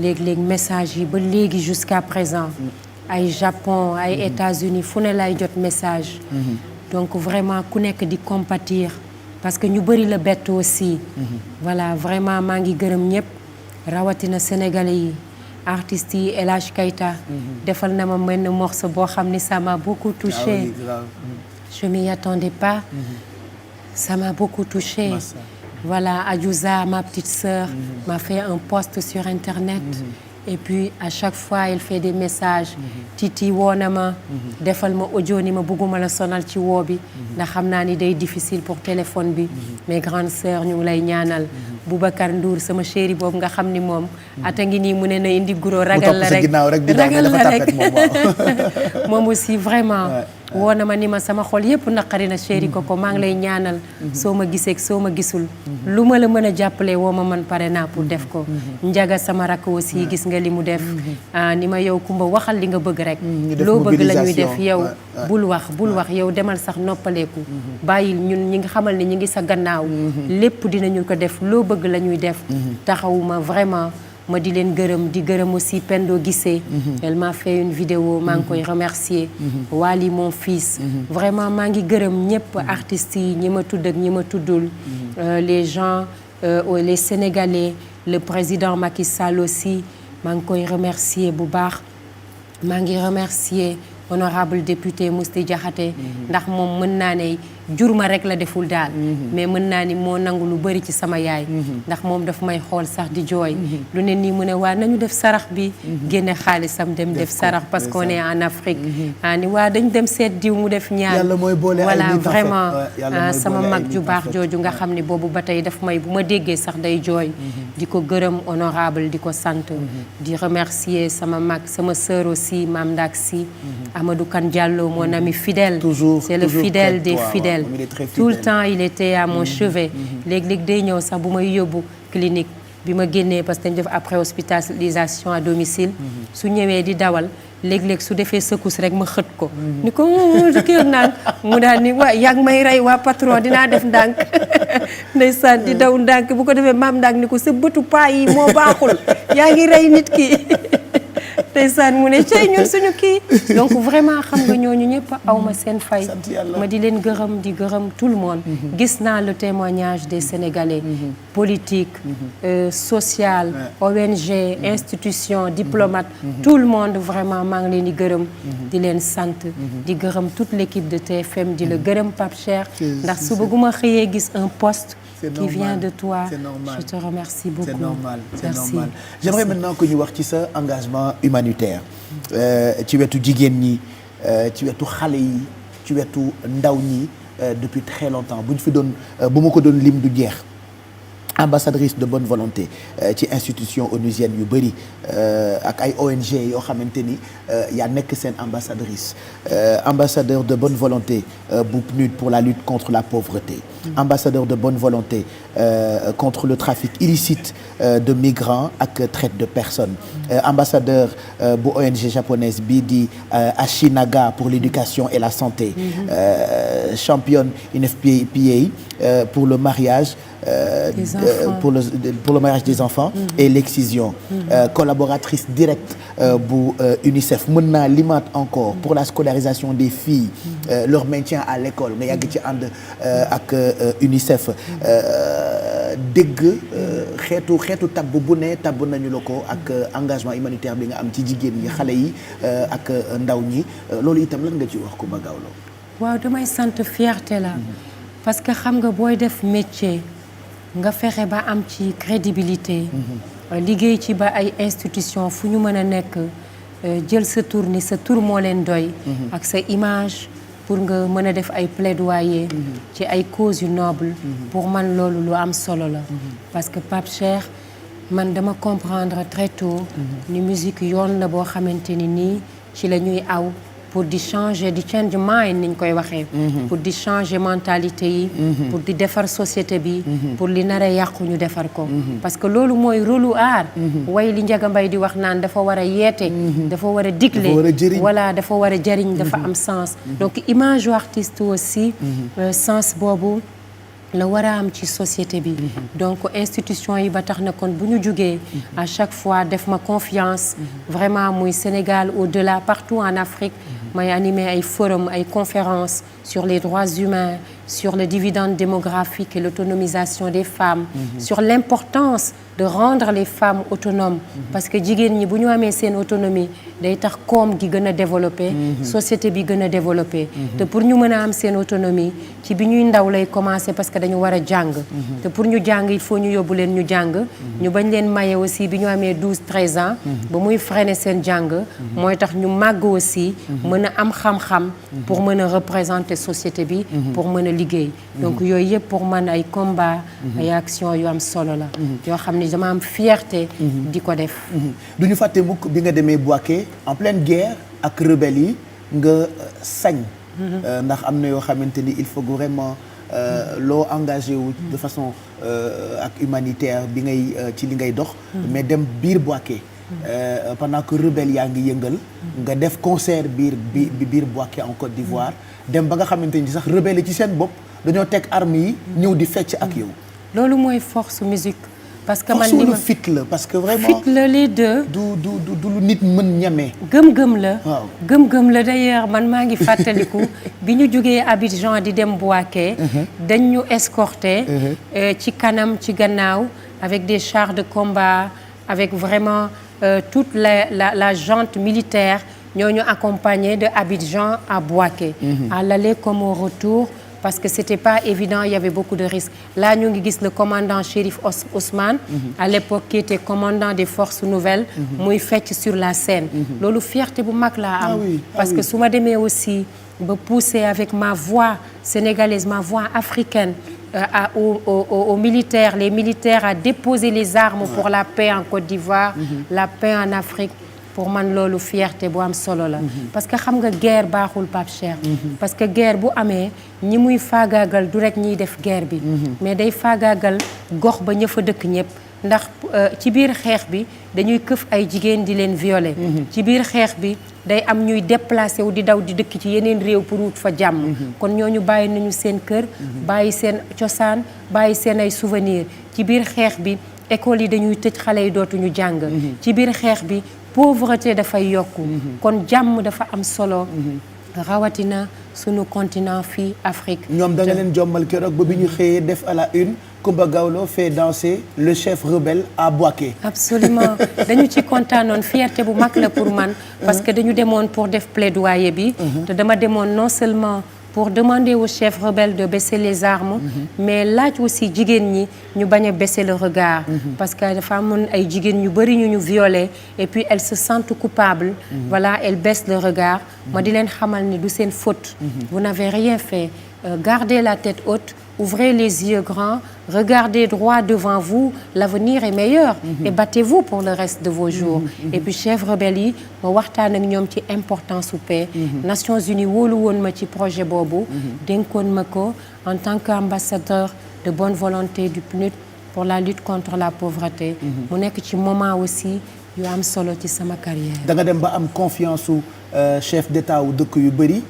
S2: léeg-léeg message yi ba léegi jusqu'à présent. ay Japon ay États-Unis fu ne lay jot message. donc vraiment ku nekk di compatir parce que ñu bëri la bett aussi. voilà vraiment maa ngi gërëm ñëpp rawatina sénégalais yi. artistes yi El Hadj Keita defal na ma benn morceau boo xam ni ça m'a beaucoup touché. je m'y attendais pas. ça m'a beaucoup touché. voilà Adiouza ma petite sœur m'a fait un post sur internet. et puis à chaque fois elle fait des messages. Titi woo na ma. defal ma audio ni ma bëgguma la sonal ci woo bi. ndax xam naa ni day difficile pour téléphone bi. mes grandes sœurs ñu ngi lay ñaanal. Boubacar Ndour sama chéri boobu nga xam ni moom. ata ngi nii mu ne na indi guro ragal la rek ragal la rek moom aussi vraiment. woo na ma ni ma sama xol yëpp naqari na chéri ko maa ngi lay ñaanal. soo ma gisee soo ma gisul. lu ma la mën a jàppale woo ma man pare naa pour def ko. Njaga sama rakk aussi gis nga li mu def. ni ma yow Coumba waxal li nga bëgg rek. loo bëgg la ñuy def yow. bul wax yow demal sax noppaleeku. bàyyil ñun ñi nga xamal ni ñi ngi sa gannaaw. lépp dinañu ko def loo bëgg la ñuy def. taxawuma vraiment. ma di leen gërëm di gërëm aussi Pendo Guissé. elle m'a fait une vidéo maa ngi koy remercier. Wally mon fils. vraiment maa ngi gërëm ñëpp artistes yi ñi ma tudd ak ñi ma tuddul. les gens les Sénégalais le président Macky Sall aussi maa ngi koy remercier bu baax. maa ngi remercier honorable député Mousty Diakhaté. ndax moom mën naa ne jur ma rek la deful daal. mais mën naa ni moo nangu lu bëri ci sama yaay. ndax moom daf may xool sax di jooy. lu ne nii mu ne waa nañu def sarax bi. génne xaalisam dem def sarax parce qu'on est en Afrique. ni waa dañu dem seet diw mu def ñaan.
S1: yàlla mooy boole ay
S2: voilà
S1: nit
S2: vraiment sama mag ju baax jooju nga xam ne boobu ba tey daf may bu ma déggee sax day jooy. di ko gërëm honorable di ko sant. di remercier sama mag sama sœur aussi Mame Ndak Sy. Amadou Kane Diallo mon ami fidèle. c'est le fidèle des fidèles. tout le temps il était à mon chevet. léeg-léeg day ñëw sax bu may yóbbu clinique bi ma génnee parce que dañ def après hospitalisation à domicile. su ñëwee di dawal léeg-léeg su defee secousse rek ma xët ko. ni ko kii naan mu daal ni waa yaa ngi may rey waa patron dinaa def ndànk. ndeysaan di daw ndànk bu ko defee maam ndànk ni ko sa bëtu paa yi moo baaxul yaa ngi rey nit ki. ndeysaan mu ne cey ñun suñu kii donc vraiment xam nga ñooñu ñëpp aw ma seen fay ma di leen gërëm di gërëm tout le monde gis naa le témoignage des Sénégalais politique social ONG institution diplomate tout le monde vraiment maa ngi leen di gërëm di leen sant di gërëm toute l'équipe de TFM di la gërëm Pape Cheikh ndax su bëgguma xëyee gis un poste qui vient de toi.
S1: C'est normal.
S2: Je te remercie beaucoup.
S1: C'est normal, c'est
S2: Merci.
S1: normal. J'aimerais maintenant que ñu wax ci sa engagement humanitaire ci wetu jigéen ñi ci wetu xale yi ci wetu ndaw ñi depuis très longtemps bu ñu fi doon bu ma ko doon lim du jeex. Ambassadrice de bonne volonté ci institution onusienne yu bëri ak ay ONG yoo xamante ni yaa nekk seen ambassadrice ambassadeur de bonne volonté bu PNUD pour la lutte contre la pauvreté ambassadeur de bonne volonté contre le trafic illicite de migrants ak traite de personnes ambassadeur bu ONG japonaise bii di Ashinaga pour l'éducation et la santé championne UNFPA pour le mariage pour le mariage des enfants et l'excision collaboratrice directe bu UNICEF mën naa limaat encore pour la scolarisation des filles leur maintien à l'école nga yàgg ci ànd ak UNICEF dégg xeetu tabb bu ne tabb nañu la ko ak engagement humanitaire bi nga am ci jigéen ñi xale yi ak ndaw ñi loolu itam lan nga ci wax Coumba Gawlo
S2: waaw damay sant fierté la parce que xam nga booy def métier nga fexe ba am ci crédibilité liggéey ci ba ay institution fu ñu mën a nekk jël sa tur ni sa tur moo leen doy ak sa image pour nga mën a def ay plaidoyer ci ay causes yu noble pour man loolu lu am solo la parce que Pape Cheikh man dama comprendre très tôt ni musique yoon la boo xamante ni nii ci la ñuy aw pour di changer di change mind ni ñu koy waxee pour di changer mentalité yi pour di defar société bi pour li nar a yàqu ñu defar ko parce que loolu mooy rôle u art way li Njaga Mbay di wax naan dafa war a yeete dafa war a digle voilà dafa war a jëriñ dafa am sens donc image u artiste aussi sens boobu la war a am ci société bi donc institution yi ba tax na kon bu ñu jugee à chaque fois def ma confiance vraiment muy Sénégal au-delà partout en Afrique may animer ay forum ay conférences sur les droits humains sur le dividende démographique et l'autonomisation des femmes sur l'importance de rendre les femmes autonomes parce que jigéen ñi bu ñu amee seen autonomie day tax koom gi gën a développé société bi gën a développé te pour ñu mën a am seen autonomie ci bi ñuy ndaw lay commencé parce que dañu war a jàng te pour ñu jàng il faut ñu yóbbu leen ñu jàng ñu bañ leen maye aussi bi ñu amee 12-13 ans ba muy freiner seen jàng mooy tax ñu màgg aussi mën a am xam-xam pour mën a représenter société bi pour mën a liggéey donc yooyu yëpp pour man ay combat ay action yu am solo la yoo xam ne dama am fierté di ko def
S1: du ñu fàtte mukk bi nga demee Bouaké en pleine guerre ak rebelles yi nga sañ ndax am na yoo xamante ni il faut vraiment loo engagé wu de façon ak humanitaire bi ngay ci li ngay dox mais dem biir Bouaké pendant que rebelle yaa ngi yëngal nga def concert biir Bouaké en Côte d'Ivoire dem ba nga xamante ni sax rebelle ci seen bopp dañoo teg armes yi ñëw di fecc ak yow
S2: loolu mooy force musique parce que man
S1: li ma fit la parce que vraiment
S2: fit la les deux
S1: du lu nit mën ñame
S2: gëm-gëm la
S1: waaw
S2: gëm-gëm la d'ailleurs man maa ngi fàttaliku bi ñu jógee Abidjan di dem Bouaké dañ ñu escorter ci kanam ci gannaaw avec des chars de combat avec vraiment toute la junte militaire ñoo ñu accompagné de Abidjan à Bouaké à l'aller comme au retour parce que c'était pas évident il y avait beaucoup de risques là ñu ngi gis le commandant Chérif Ousmane à l'époque qui était commandant des forces nouvelles muy fecc sur la scène loolu fierté bu mag laa am parce que su ma demee aussi ba pousser avec ma voix sénégalaise ma voix africaine aux militaires les militaires à déposer les armes pour la paix en Côte d'Ivoire la paix en Afrique pour man loolu fierté bu am solo la parce que xam nga guerre baaxul Pape Cheikh parce que guerre bu amee ñi muy faagaagal du rek ñiy def guerre bi mais day faagaagal gox ba ña fa dëkk ñëpp ndax ci biir xeex bi dañuy këf ay jigéen di leen violer ci biir xeex bi day am ñuy déplacé wu di daw di dëkk ci yeneen réew pour wut fa jàmm kon ñooñu bàyyi nañu seen kër bàyyi seen cosaan bàyyi seen ay souvenir ci biir xeex bi école yi dañuy tëj xale yi dootuñu jàng ci biir xeex bi pauvreté dafay yokku kon jàmm dafa am solo rawatina sunu continent fii Afrique
S1: ñoom da nga leen jommal keroog ba bi ñu xëyee def à la une Coumba Gawlo fait danser le chef rebelle à Bouaké
S2: absolument dañu ci kontaanoon fierté bu mag la pour man parce que dañu demoon pour def plaidoyer bi te dama demoon non seulement pour demander aux chefs rebelles de baisser les armes mais laaj aussi jigéen ñi ñu bañ a baisser le regard parce que dafa amoon ay jigéen ñu bëri ñu violé et puis elles se sentent coupables voilà elles baissent le regard ma di leen xamal ni du seen faute vous n'avez rien fait gardez la tête haute ouvrez les yeux grands regardez droit devant vous l'avenir est meilleur et battez-vous pour le reste de vos jours et puis chefs rebelles yi ma waxtaan ak ñoom ci importance su paix Nations Unies wóolu woon ma ci projet boobu dénkoon ma ko en tant qu'ambassadeur de bonne volonté du PNUD pour la lutte contre la pauvreté mu nekk ci moment aussi yu am solo ci sama carrière
S1: da nga dem ba am confiance su chef d'état wu dëkk yu bëri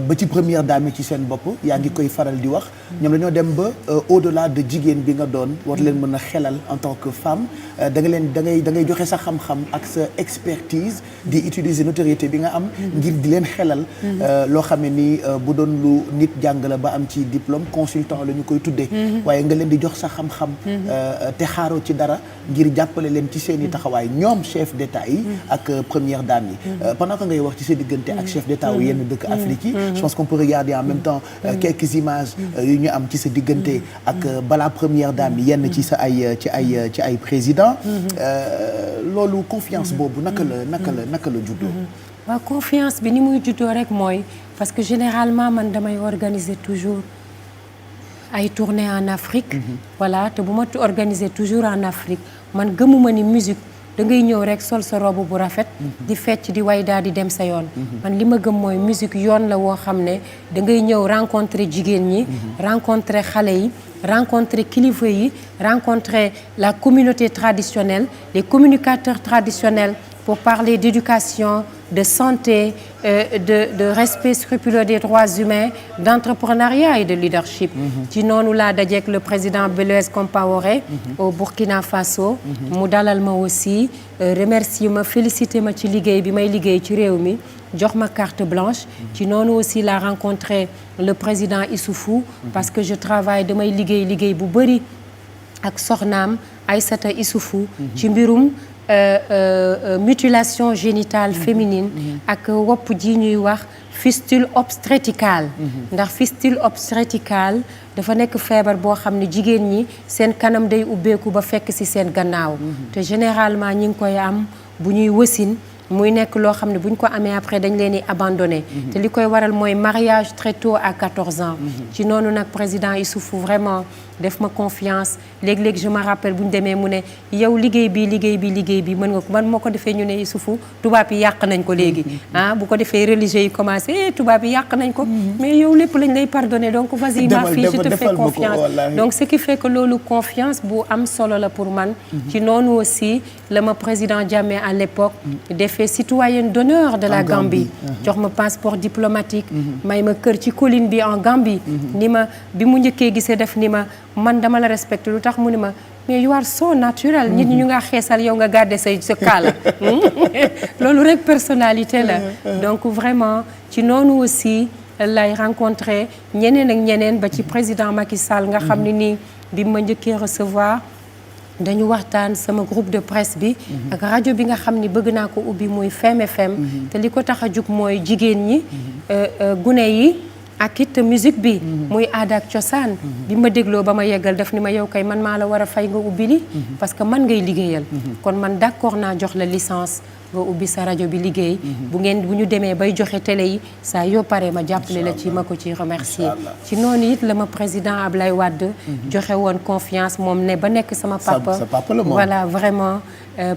S1: ba ci première dame ci seen bopp yaa ngi koy faral di wax ñoom dañoo dem ba au-delà de jigéen bi nga doon war leen mën a xelal en tant que femme da ngay joxe sa xam-xam ak sa expertise di utiliser notoriété bi nga am ngir di leen xelal loo xam ne ni bu doon lu nit jàng la ba am ci diplôme consultant la ñu koy tuddee waaye nga leen di jox sa xam-xam te xaaroo ci dara ngir jàppale leen ci seen i taxawaay ñoom chef d'état yi ak première dame yi pendant que ngay wax ci sa diggante ak chef d'état wu yenn dëkk Afrique yi je pense qu'on peut regarder en même temps quelques images yu ñu am ci sa diggante ak balaa première dame yi yenn ci sa ay président loolu confiance boobu naka la juddoo
S2: waaw confiance bi ni muy juddoo rek mooy parce que généralement man damay organiser toujours ay tournées en Afrique voilà te bu ma organiser toujours en Afrique man gëmuma ni musique da ngay ñëw rek sol sa robe bu rafet di fecc di way daal di dem sa yoon man li ma gëm mooy musique yoon la woo xam ne da ngay ñëw rencontrer jigéen ñi rencontrer xale yi rencontrer kilifa yi rencontrer la communauté traditionnelle les communicateurs traditionnels pour parler d'éducation de santé de respect scrupuleux des droits humains d'entrepreneuriat et de leadership ci noonu laa dajeek le président Blaise Compaoré au Burkina Faso mu dalal ma aussi remercier ma féliciter ma ci liggéey bi may liggéey ci réew mi jox ma carte blanche ci noonu aussi laa rencontré le président Issoufou parce que je travaille damay liggéey bu bëri ak soxnaam Aïssata Issoufou ci mbirum mutilation génitale féminine ak wopp ji ñuy wax fistule obstétricale ndax fistule obstétricale dafa nekk feebar boo xam ne jigéen ñi seen kanam day ubbeeku ba fekk ci seen gannaaw te généralement ñi ngi koy am bu ñuy wasin muy nekk loo xam ne bu ñu ko amee après dañ leen di abandonné te li koy waral mooy mariage très tôt à 14 ans ci noonu nag président Issoufou vraiment def ma confiance léeg-léeg je me rappelle bu ñu demee mu ne yow liggéey bi mën nga ko man moo ko defee ñu ne Issoufou tubaab yi yàq nañ ko léegi bu ko defee religieux yi commencé tubaab yi yàq nañ ko mais yow lépp lañ lay pardonner donc vas-y ma fille je te fais confiance donc ce qui fait que loolu confiance bu am solo la pour man ci noonu aussi la ma président Jammeh à l'époque defee citoyenne d'honneur de la Gambie jox ma passeport diplomatique may ma kër ci colline bi en Gambie ni ma bi mu njëkkee gisee def ni ma man dama la respecté lu tax mu ni ma mais you are so naturel nit ñi ñu nga xeesal yow nga garder sa kaala loolu rek personnalité la donc vraiment ci noonu aussi lay rencontré ñeneen ak ñeneen ba ci président Macky Sall nga xam ne nii bi ma njëkkee recevoir dañu waxtaan sama groupe de presse bi ak rajo bi nga xam ni bëgg naa ko ubbi muy Femme FM te li ko tax a jug mooy jigéen ñi gune yi ak it musique bi muy aada ak cosaan bi ma dégloo ba ma yeggal daf ni ma yow kay man maa la war a fay nga ubbi li parce que man ngay liggéeyal kon man d'accord naa jox la licence nga ubbi sa rajo bi liggéey bu ñu demee bay joxe télé yi saa yoo paree ma jàppale la ci ma ko ci remercier ci noonu it la ma président Ablaye Wade joxe woon confiance moom ne ba nekk sama papa voilà vraiment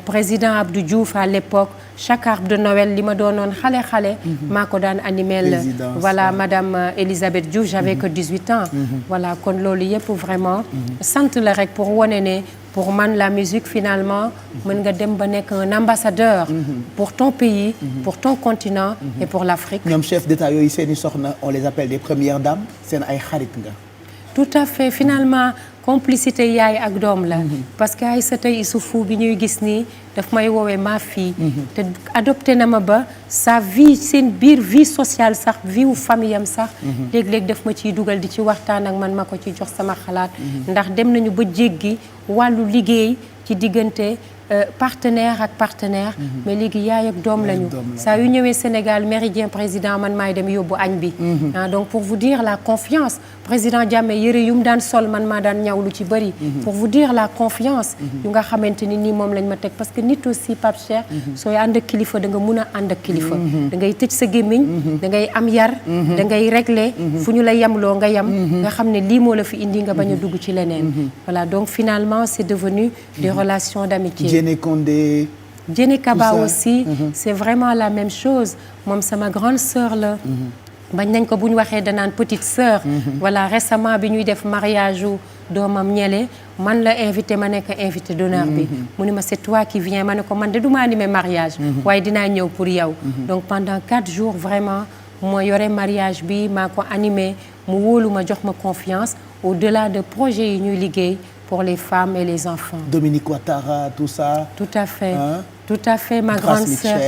S2: président Abdou Diouf à l'époque chaque arbre de Noël li ma doonoon xale maa ko daan animel voilà madame Elisabeth Diouf j'avais que 18 ans voilà kon loolu yëpp vraiment sant la rek pour wane ne pour man la musique finalement mën nga dem ba nekk un ambassadeur pour ton pays pour ton continent et pour l'Afrique
S1: ñoom chef d'état yooyu seeni soxna on les appelle des premières dames seen ay xarit nga
S2: tout à fait finalement complicité yaay ak doom la parce que Aïssata Issoufou bi ñuy gis nii daf may woowee ma fille te adopté na ma ba sa vie seen biir vie sociale sax vie wu famille am sax léeg-léeg daf ma ciy dugal di ci waxtaan ak man ma ko ci jox sama xalaat ndax dem nañu ba jéggi wàllu liggéey ci diggante partenaire ak partenaire mais léegi yaay ak doom lañu saa yu ñëwee Sénégal méridien président man maay dem yóbbu añ bi donc pour vous dire la confiance président Jammeh yëre yu mu daan sol man maa daan ñaw lu ci bëri pour vous dire la confiance yu nga xamante ni nii moom lañ ma teg parce que nit aussi Pape Cheikh sooy ànd ak kilifa da nga mun a ànd ak kilifa da ngay tëj sa gémmiñ da ngay am yar da ngay régler fu ñu la yemloo nga yem nga xam ne lii moo la fi indi nga bañ a dugg ci leneen voilà donc finalement c'est devenu des relations d'amitié.
S1: Diéné Condé.
S2: Diéné Kaba aussi c'est vraiment la même chose moom sama grande sœur la bañ nañ ko bu ñu waxee danaan petite sœur voilà récemment bi ñuy def mariage u doomam ñele man la invité ma nekk invité d'honneur bi mu ni ma c'est toi qui viens ma ne ko man de du ma animé mariage waaye dinaa ñëw pour yow donc pendant 4 jours vraiment moo yore mariage bi maa ko animé mu wóolu ma jox ma confiance au-delà de projets yi ñuy liggéey pour les femmes et les enfants.
S1: Dominique Ouattara, tout ça.
S2: Tout à fait.
S1: Hein?
S2: Tout à fait, ma grande sœur,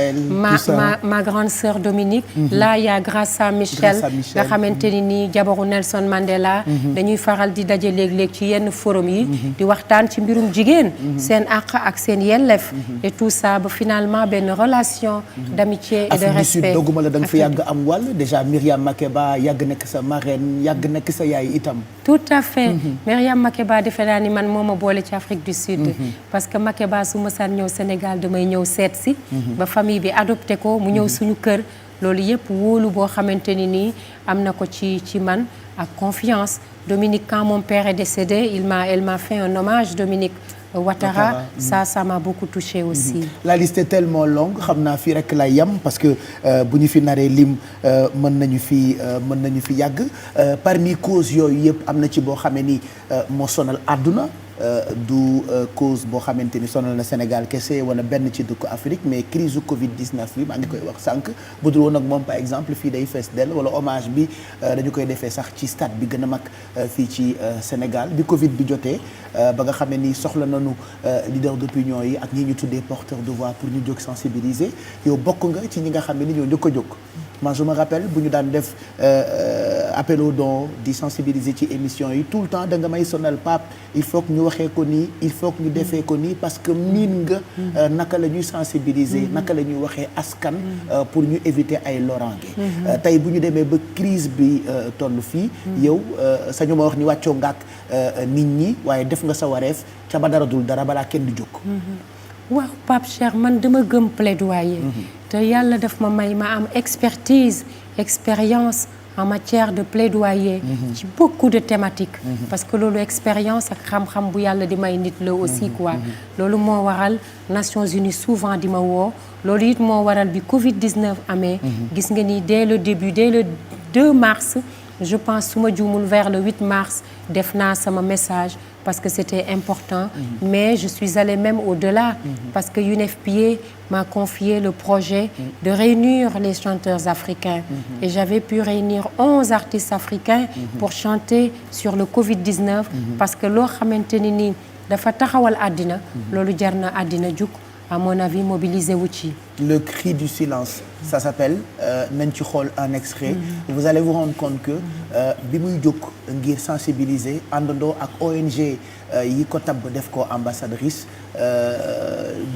S2: ma grande sœur Dominique. Là, il y a Grâce à Michel. nga xamante ni nii jabaru Nelson Mandela. dañuy faral di daje léeg-léeg ci yenn forum yi. di waxtaan ci mbirum jigéen. seen àq ak seen yelleef. et tout ça ba finalement benn relation d'amitié et de respect.
S1: Afrique du Sud dogguma la da nga fa yàgg am wàll déjà Myriam Makeba yàgg nekk sa marraine yàgg nekk sa yaay itam.
S2: tout à fait Myriam Makeba defe naa ni man moo ma boole ci Afrique du Sud. parce que Makeba su ma saan ñëw Sénégal damay ñëw seet si ba famille bi adopté ko mu ñëw suñu kër loolu yëpp wóolu boo xamante ni nii am na ko ci man ak confiance Dominique quand mon père est décédé elle m'a fait un hommage Dominique Ouattara ça m'a beaucoup touché aussi
S1: la liste est tellement longue xam naa fii rek lay yem parce que bu ñu fi naree lim mën nañu fi yàgg parmi causes yooyu yëpp am na ci boo xamee ni moo sonal àdduna du cause boo xamante ni sonal na Sénégal kese wala benn ci dëkku Afrique mais crise Covid-19 bi maa ngi koy wax sànq bu dul woon ak moom par exemple fii day fees dell wala hommage bi dañu koy defee sax ci stade bi gën a mag fii ci Sénégal bi Covid bi jotee ba nga xam ne ni soxla nañu leader d'opinion yi ak ñi ñu tuddee porteur de voix pour ñu jóg sensibiliser yow bokk nga ci ñi nga xam ne ni ñoo njëkk a jóg. moi je me rappelle bu ñu daan def appel aux dons di sensibiliser ci émission yi tout le temps da nga may sonal Pape il faut que ñu waxee ko nii il faut que ñu defee ko nii parce que miin nga naka la ñuy sensibiliser naka la ñuy waxee askan pour ñu éviter ay loraange tey bu ñu demee ba crise bi toll fii yow sañu ma wax ni wàccoo ngaak nit ñi waaye def nga sa wareef ca ba dara dul dara balaa kenn di jóg
S2: waaw Pape Cheikh man dama gëm plaidoyer te yàlla daf ma may ma am expérience en matière de plaidoyer ci beaucoup de thématiques parce que loolu expérience ak xam-xam bu yàlla di may nit la aussi quoi loolu moo waral Nations Unies souvent di ma woo loolu it moo waral bi Covid-19 amee gis nga ni dès le début dès le 2 mars je pense su ma juumul vers le 8 mars def naa sama message parce que c'était important mais je suis allée même au-delà parce que UNFPA m'a confié le projet de réunir les chanteurs africains et j'avais pu réunir 11 artistes africains pour chanter sur le Covid-19 parce que loo xamante ni nii dafa taxawal àddina loolu jar na àddina jug à mon avis mobilisé wu ci.
S1: Le cri du silence ça s'appelle nañ ci xool un extrait vous allez vous rendre compte que bi muy jóg ngir sensibiliser àndandoo ak ONG yi ko tabb def ko ambassadrice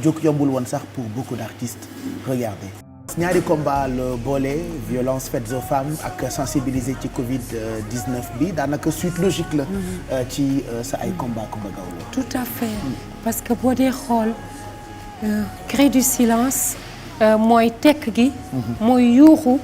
S1: jóg yombul woon sax pour beaucoup d'artistes regardez ñaari combat la boole violence faites aux femmes ak sensibiliser ci Covid-19 bi daanaka suite logique la ci sa ay combat Coumba Gawlo
S2: tout à fait parce que boo dee xool cri du silence mooy tekk gi mooy yuuxu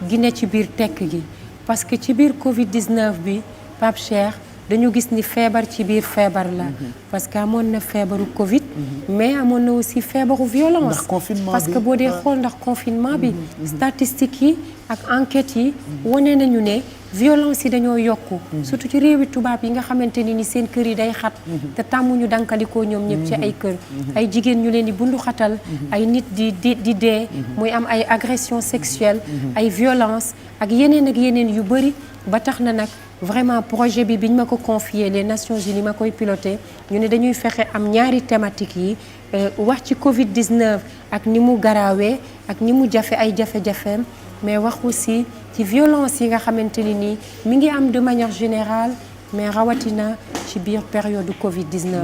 S2: gi ne ci biir tekk gi parce que ci biir Covid-19 bi Pape Cheikh dañu gis ni feebar ci biir feebar la parce que amoon na feebaru Covid mais amoon na aussi feebaru violence
S1: ndax confinement
S2: parce que boo dee xool ndax confinement bi statistiques yi ak enquêtes yi wane nañu ne violence yi dañoo yokku surtout ci réewi tubaab yi nga xamante ni seen kër yi day xat te tàmmuñu dankalikoo ñoom ñëpp ci ay kër ay jigéen ñu leen di bundu xatal ay nit di dee muy am ay agression sexuelle ay violence ak yeneen yu bëri ba tax na nag vraiment projet bi biñ ma ko confier les Nations Unies ma koy piloté ñu ne dañuy fexe am ñaari thématiques yi wax ci Covid-19 ak ni mu garaawee ak ni mu jafe ay jafe-jafeem mais wax aussi ci violence yi nga xamante ni nii mi ngi am de manière générale mais rawatina ci biir période Covid-19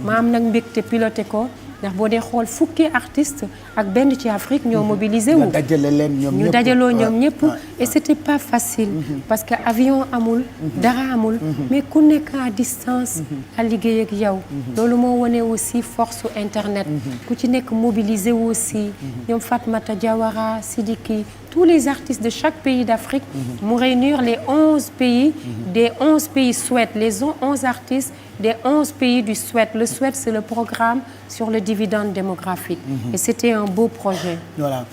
S2: ma am nag mbégte piloté ko ndax boo dee xool fukki artiste ak benn ci Afrique ñoo mobilisé wu.
S1: nga dajale leen ñoom ñëpp
S2: ñu dajaloo ñoom ñëpp et c'était pas facile. parce que avion amul. dara amul. mais ku nekk à distance. a liggéey ak yow. loolu moo wane aussi force su internet. ku ci nekk mobilisé wu aussi. ñoom Fatmata Diawara Sidiki tous les artistes de chaque pays d'Afrique. mu réunir les 11 pays. des 11 pays Suède les 11 artistes des 11 pays du Suède. Le Suède c'est le programme sur le dividende démographique. Et c'était un beau projet.
S1: Voilà.